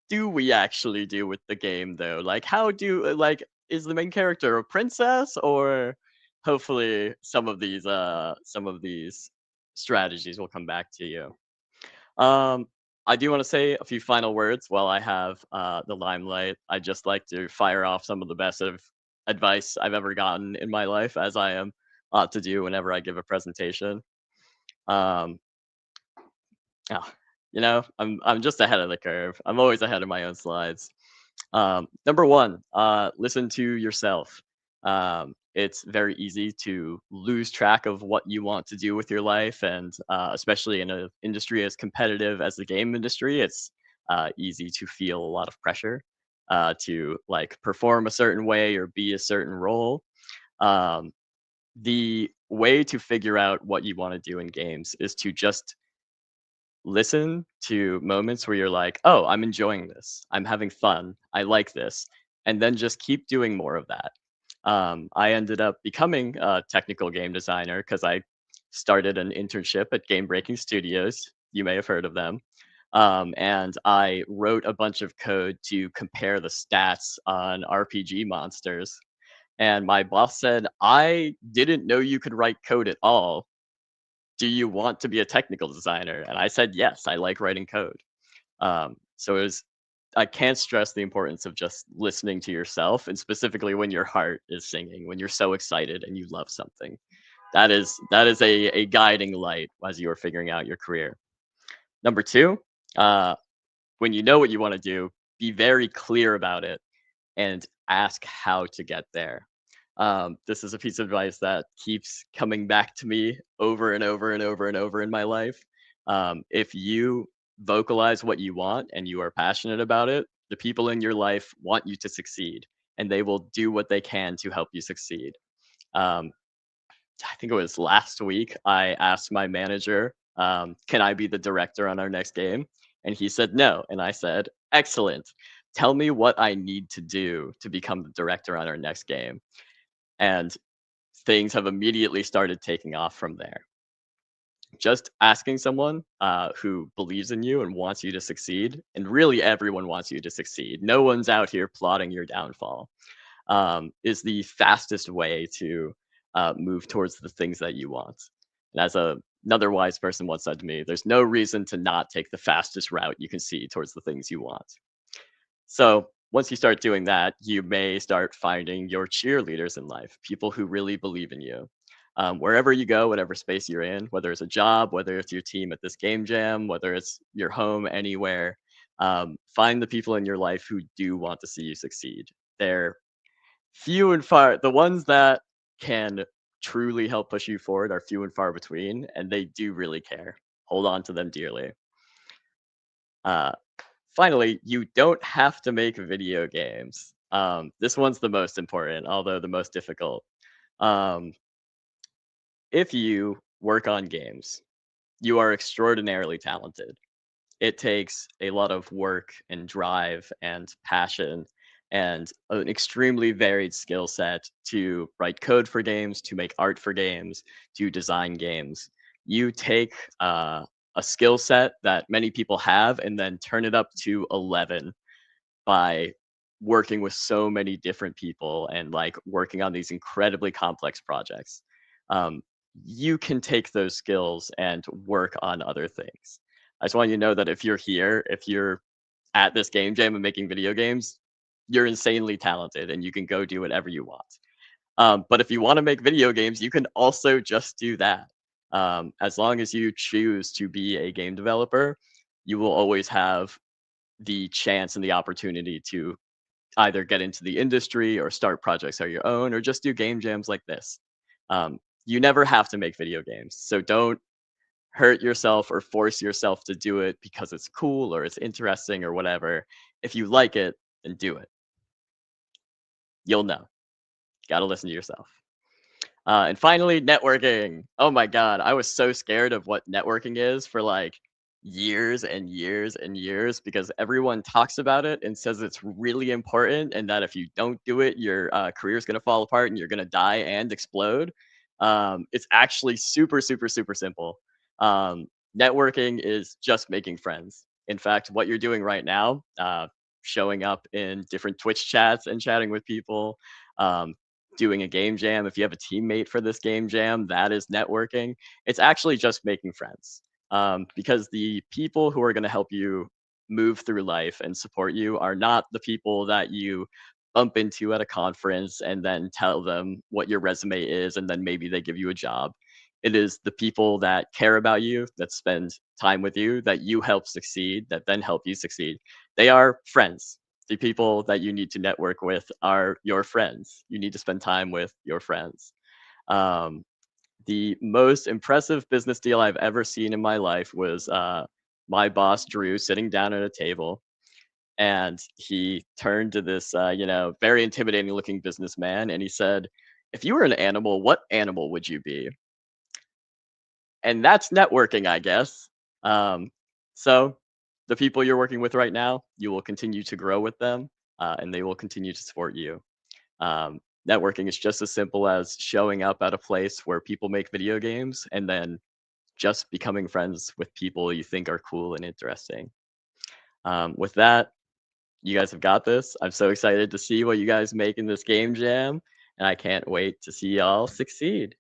do we actually do with the game though? Like how do like is the main character a princess or hopefully some of these strategies will come back to you. Um, I do want to say a few final words while I have the limelight. I'd just like to fire off some of the best of advice I've ever gotten in my life, as I am ought to do whenever I give a presentation. Um, oh, I'm just ahead of the curve. I'm always ahead of my own slides. Number 1, listen to yourself. It's very easy to lose track of what you want to do with your life, and especially in an industry as competitive as the game industry, it's easy to feel a lot of pressure to like perform a certain way or be a certain role. Um, the way to figure out what you want to do in games is to just listen to moments where you're like, "Oh, I'm enjoying this. I'm having fun. I like this." And then just keep doing more of that. I ended up becoming a technical game designer because I started an internship at Gamebreaking Studios. You may have heard of them. And I wrote a bunch of code to compare the stats on RPG monsters. And my boss said, I didn't know you could write code at all. Do you want to be a technical designer? And I said, yes, I like writing code. So it was, I can't stress the importance of just listening to yourself, and specifically when your heart is singing, when you're so excited and you love something. That is a guiding light as you are figuring out your career. Number two, uh, when you know what you want to do, be very clear about it and ask how to get there. This is a piece of advice that keeps coming back to me over and over and over and over in my life. If you vocalize what you want and you are passionate about it, the people in your life want you to succeed, and they will do what they can to help you succeed. Um, I think it was last week, I asked my manager, can I be the director on our next game? And he said no. And I said, excellent. Tell me what I need to do to become the director on our next game. And things have immediately started taking off from there. Just asking someone who believes in you and wants you to succeed, and really everyone wants you to succeed. No one's out here plotting your downfall. Is the fastest way to move towards the things that you want. And as another wise person once said to me, there's no reason to not take the fastest route you can see towards the things you want. So once you start doing that, you may start finding your cheerleaders in life, people who really believe in you. Wherever you go, whatever space you're in, whether it's a job, whether it's your team at this game jam, whether it's your home, anywhere, find the people in your life who do want to see you succeed. They're few and far. The ones that can truly help push you forward are few and far between, and they do really care. Hold on to them dearly. Uh, Finally, you don't have to make video games. This one's the most important, although the most difficult. Um, if you work on games, you are extraordinarily talented. It takes a lot of work and drive and passion and an extremely varied skill set to write code for games, to make art for games, to design games. You take a skill set that many people have and then turn it up to 11 by working with so many different people and like working on these incredibly complex projects. Um, you can take those skills and work on other things. I just want you to know that if you're here, if you're at this game jam and making video games, you're insanely talented and you can go do whatever you want. But if you want to make video games, you can also just do that. As long as you choose to be a game developer, you will always have the chance and the opportunity to either get into the industry or start projects on your own or just do game jams like this. You never have to make video games. So don't hurt yourself or force yourself to do it because it's cool or it's interesting or whatever. If you like it, then do it. You'll know. Got to listen to yourself. And finally, networking. Oh my God, I was so scared of what networking is for like years and years and years because everyone talks about it and says it's really important and that if you don't do it, your career is going to fall apart and you're going to die and explode. It's actually super, super, super simple. Networking is just making friends. In fact, what you're doing right now, showing up in different Twitch chats and chatting with people, um, doing a game jam. If you have a teammate for this game jam, that is networking. It's actually just making friends because the people who are going to help you move through life and support you are not the people that you bump into at a conference and then tell them what your resume is and then maybe they give you a job. It is the people that care about you, that spend time with you, that you help succeed, that then help you succeed. They are friends. The people that you need to network with are your friends. You need to spend time with your friends. Um, the most impressive business deal I've ever seen in my life was my boss, Drew, sitting down at a table. And he turned to this, very intimidating looking businessman. And he said, if you were an animal, what animal would you be? And that's networking, I guess. So the people you're working with right now, you will continue to grow with them and they will continue to support you. networking is just as simple as showing up at a place where people make video games and then just becoming friends with people you think are cool and interesting. With that, you guys have got this. I'm so excited to see what you guys make in this game jam, and I can't wait to see y'all succeed.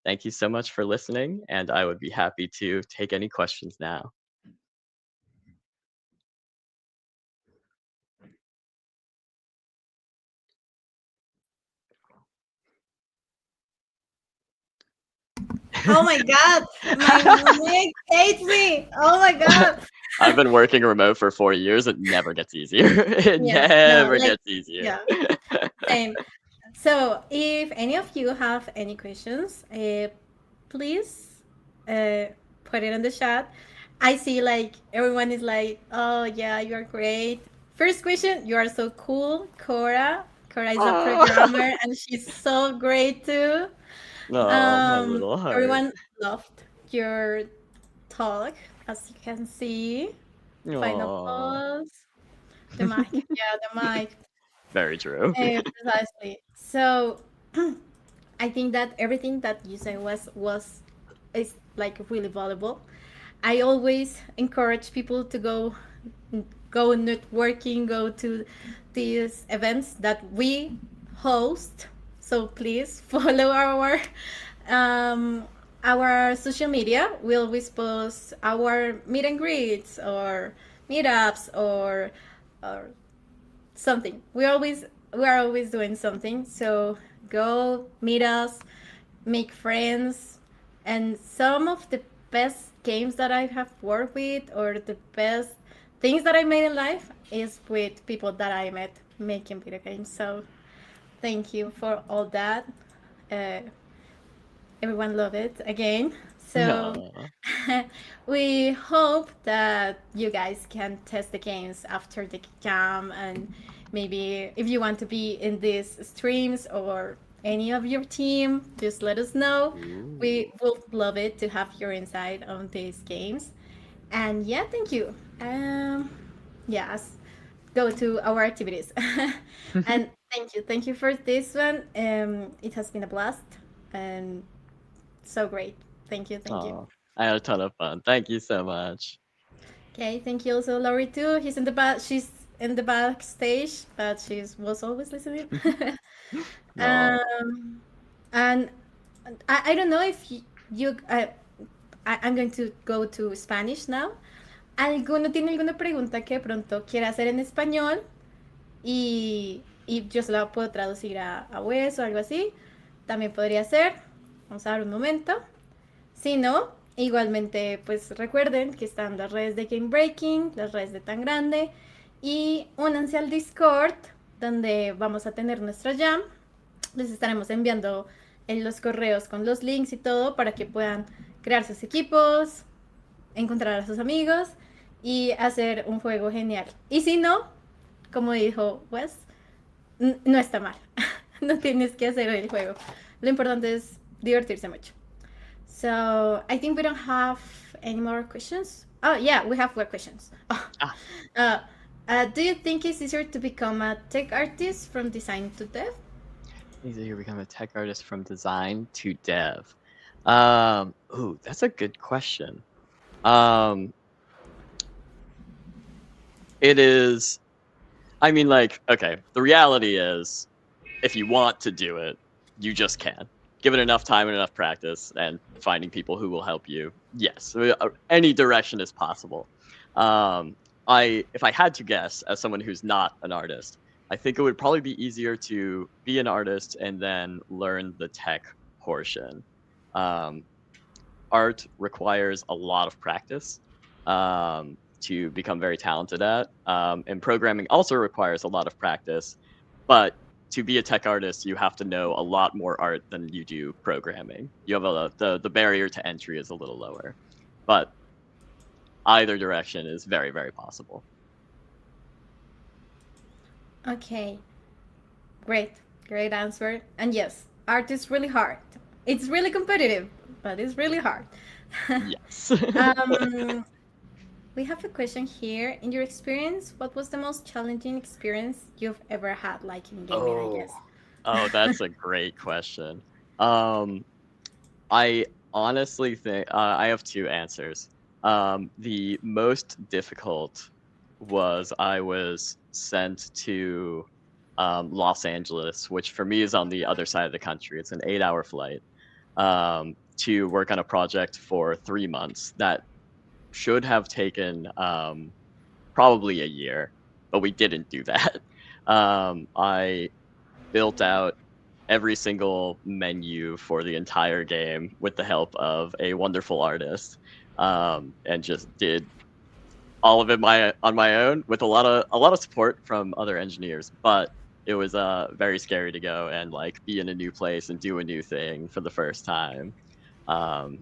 Thank you so much for listening, and I would be happy to take any questions now. Oh my God, my mic hates me. Oh my God. I've been working remote for 4 years. It never gets easier. It Yeah, no, never like, gets easier. yeah, same. So, if any of you have any questions, please uh, put it in the chat. I see like everyone is like, oh yeah, you are great. First question, you are so cool. Cora is a programmer and she's so great too. Oh, my little heart. Everyone loved your talk, as you can see. Final Oh, pause. The mic, yeah, the mic. very true. Precisely. So I think that everything that you said was is like really valuable. I always encourage people to go networking, go to these events that we host. So please follow um, our social media. We'll always post our meet and greets or meetups or something. We are always doing something. So go meet us, make friends, and some of the best games that I have worked with or the best things that I made in life is with people that I met making video games. So thank you for all that. Uh, everyone love it again. So Aw. we hope that you guys can test the games after the jam, and maybe if you want to be in these streams or any of your team, just let us know. Ooh. We will love it to have your insight on these games. And yeah, thank you. Yes, go to our activities. And thank you for this one. It has been a blast and so great. Thank you. Aw, I had a ton of fun. Thank you so much. Okay, thank you also, Laurie too. He's in the back. She's in the backstage, but she's was always listening. No. um, and I don't know if you I'm going to go to Spanish now. ¿Alguno tiene alguna pregunta que de pronto quiera hacer en español y yo se la puedo traducir a Wes o algo así? También podría ser. Vamos a dar un momento. Si no, igualmente, pues recuerden que están las redes de Game Breaking, las redes de Tan Grande y únanse al Discord donde vamos a tener nuestra jam. Les estaremos enviando en los correos con los links y todo para que puedan crear sus equipos, encontrar a sus amigos y hacer un juego genial. Y si no, como dijo Wes, no está mal. No tienes que hacer el juego. Lo importante es divertirse mucho. So I think we don't have any more questions. Oh yeah, we have more questions. Oh. Do you think it's easier to become a tech artist from design to dev? Easier to become a tech artist from design to dev. Ooh, that's a good question. It is. I mean, like, okay, the reality is, if you want to do it, you just can. Give it enough time and enough practice, and finding people who will help you. Yes, any direction is possible. If I had to guess, as someone who's not an artist, I think it would probably be easier to be an artist and then learn the tech portion. Art requires a lot of practice to become very talented at, and programming also requires a lot of practice. But to be a tech artist, you have to know a lot more art than you do programming. You have the barrier to entry is a little lower, but either direction is very, very possible. Okay, great answer. And yes, art is really hard. It's really competitive, but it's really hard. Yes. We have a question here. In your experience, what was the most challenging experience you've ever had, like in gaming, I guess? Oh, that's a great question. Um, I honestly think I have two answers. The most difficult was I was sent to Los Angeles, which for me is on the other side of the country. It's an 8-hour flight to work on a project for 3 months that should have taken probably a year, but we didn't do that. I built out every single menu for the entire game with the help of a wonderful artist, and just did all of it on my own with a lot of support from other engineers. But it was very scary to go and like be in a new place and do a new thing for the first time, um,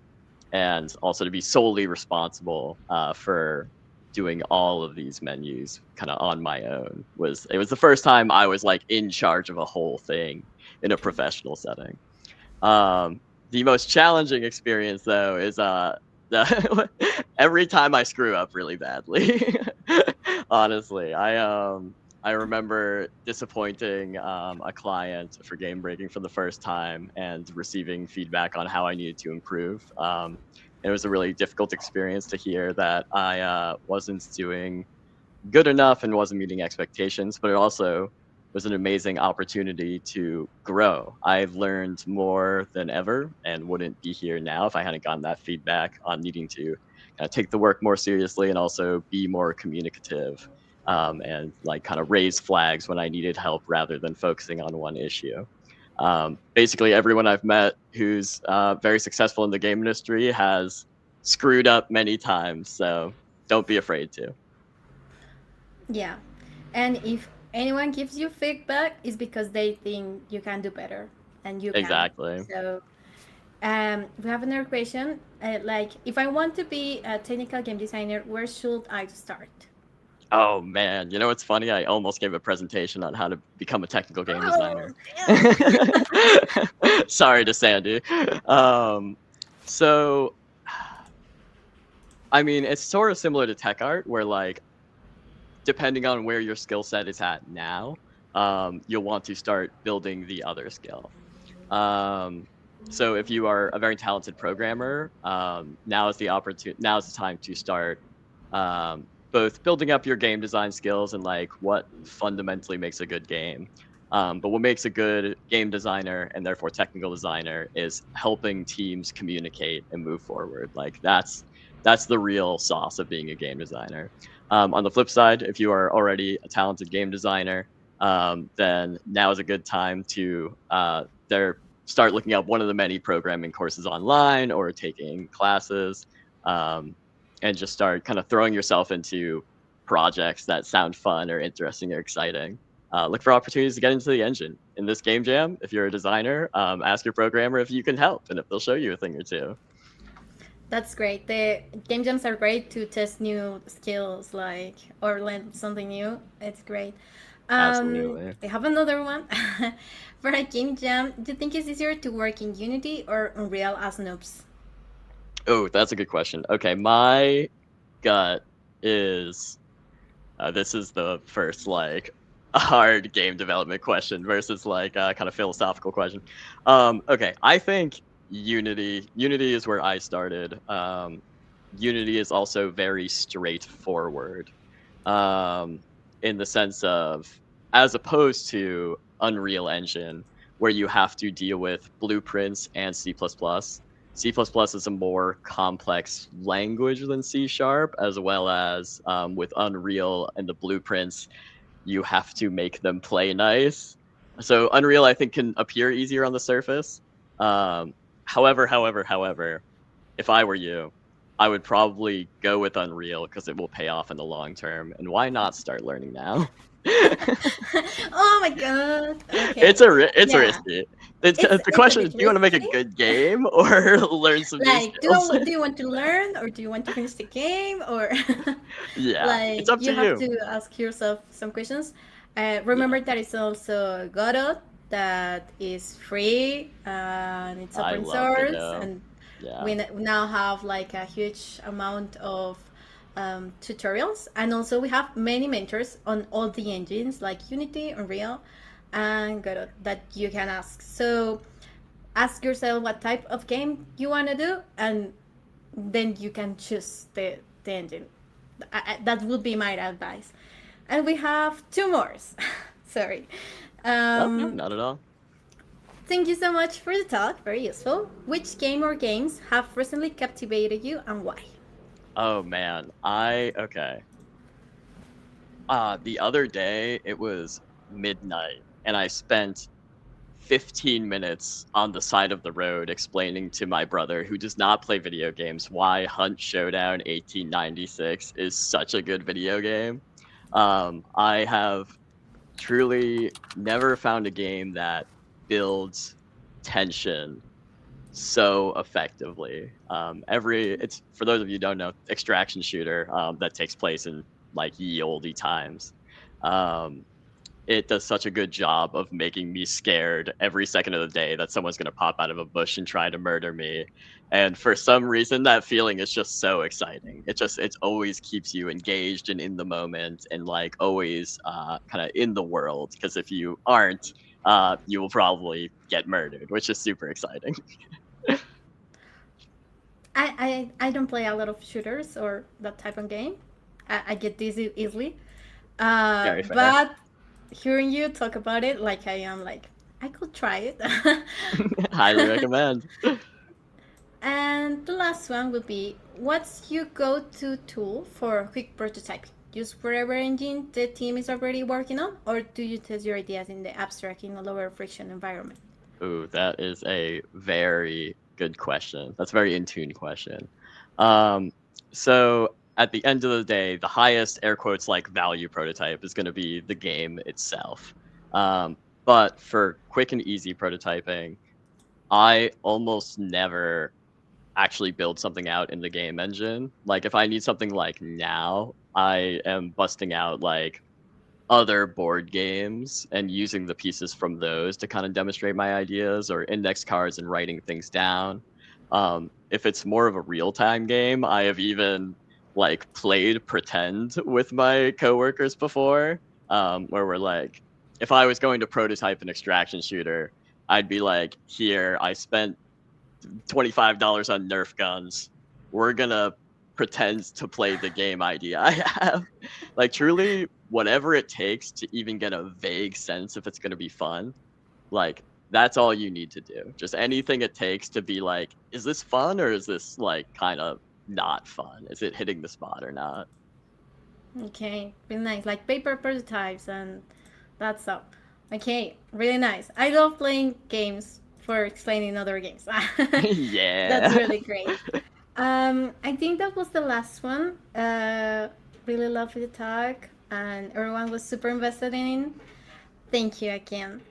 and also to be solely responsible for doing all of these menus kind of on my own. Was the first time I was like in charge of a whole thing in a professional setting. The most challenging experience though is every time I screw up really badly. Honestly, I remember disappointing a client for game breaking for the first time and receiving feedback on how I needed to improve. It was a really difficult experience to hear that I wasn't doing good enough and wasn't meeting expectations, but it also was an amazing opportunity to grow. I've learned more than ever and wouldn't be here now if I hadn't gotten that feedback on needing to take the work more seriously and also be more communicative, and like kind of raise flags when I needed help rather than focusing on one issue. Basically, everyone I've met who's very successful in the game industry has screwed up many times, so don't be afraid to. Yeah. And if anyone gives you feedback, it's because they think you can do better and you can. Exactly. So we have another question. Like, if I want to be a technical game designer, where should I start? Oh man, you know what's funny? I almost gave a presentation on how to become a technical game Oh, designer. damn. Sorry to Sandy. So, I mean, it's sort of similar to tech art, where like depending on where your skill set is at now, you'll want to start building the other skill. Um, so if you are a very talented programmer, now is the opportunity. Now is the time to start both building up your game design skills and like what fundamentally makes a good game. But what makes a good game designer and therefore technical designer is helping teams communicate and move forward. Like that's the real sauce of being a game designer. On the flip side, if you are already a talented game designer, then now is a good time to there start looking up one of the many programming courses online or taking classes, and just start kind of throwing yourself into projects that sound fun or interesting or exciting. Look for opportunities to get into the engine. In this game jam, if you're a designer, ask your programmer if you can help and if they'll show you a thing or two. That's great. The game jams are great to test new skills, like, or learn something new. It's great. Absolutely. I have another one. For a game jam, do you think it's easier to work in Unity or Unreal as noobs? Oh, that's a good question. Okay, my gut is this is the first like hard game development question versus like kind of philosophical question. Okay, I think Unity is where I started. Unity is also very straightforward, um, in the sense of as opposed to Unreal Engine, where you have to deal with blueprints and C++. C++ is a more complex language than C Sharp, as well as with Unreal and the blueprints, you have to make them play nice. So Unreal, I think, can appear easier on the surface. Um, however, if I were you, I would probably go with Unreal because it will pay off in the long term. And why not start learning now? Oh my god. Okay. It's Yeah. risky. The It's a question is, bit do you want to make a risky. good game or learn some new Like, skills? do you want to learn or do you want to finish the game or Yeah, it's like up to you have you. to ask yourself some questions. Yeah, Remember that it's also Godot that is free and it's I open love source, Godot. and Yeah, we now have like a huge amount of tutorials, and also we have many mentors on all the engines like Unity, Unreal. angle that you can ask. So ask yourself what type of game you want to do, and then you can choose the engine. That would be my advice. And we have two more. Sorry. No, no, Um, not at all. Thank you so much for the talk. Very useful. Which game or games have recently captivated you and why? Oh man, okay. The other day it was midnight, and I spent 15 minutes on the side of the road explaining to my brother, who does not play video games, why Hunt Showdown 1896 is such a good video game. I have truly never found a game that builds tension so effectively. It's for those of you who don't know, extraction shooter that takes place in like ye olde times. Um, it does such a good job of making me scared every second of the day that someone's going to pop out of a bush and try to murder me. And for some reason, that feeling is just so exciting. It always keeps you engaged and in the moment and like always kind of in the world. Because if you aren't, you will probably get murdered, which is super exciting. I don't play a lot of shooters or that type of game. I get dizzy easily. Very fair. But hearing you talk about it, like I am like, I could try it. Highly recommend. And the last one would be, what's your go-to tool for quick prototyping? Use whatever engine the team is already working on, or do you test your ideas in the abstract in a lower friction environment? Ooh, that is a very good question. That's a very in tune question. Um, so at the end of the day, the highest air quotes like value prototype is going to be the game itself. But for quick and easy prototyping, I almost never actually build something out in the game engine. Like if I need something like now, I am busting out like other board games and using the pieces from those to kind of demonstrate my ideas or index cards and writing things down. If it's more of a real-time game, I have even like played pretend with my coworkers before, where we're like, if I was going to prototype an extraction shooter, I'd be like, here, I spent $25 on Nerf guns. We're gonna pretend to play the game idea I have. Like truly, whatever it takes to even get a vague sense if it's gonna be fun. Like that's all you need to do. Just anything it takes to be like, is this fun or is this like kind of not fun? Is it hitting the spot or not? Okay, really nice. Like paper prototypes and that stuff. Okay, really nice. I love playing games for explaining other games. That's Yeah. really great. I think that was the last one. Really lovely talk, and everyone was super invested in. Thank you again.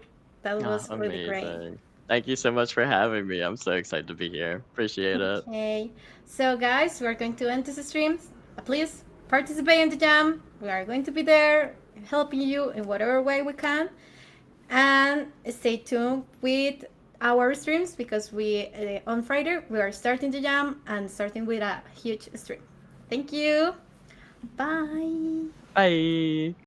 That Oh, was really great. amazing. Thank you so much for having me. I'm so excited to be here. Appreciate it. Okay, so guys, we're going to end this stream. Please participate in the jam. We are going to be there helping you in whatever way we can. And stay tuned with our streams because we on Friday we are starting the jam and starting with a huge stream. Thank you. Bye. Bye.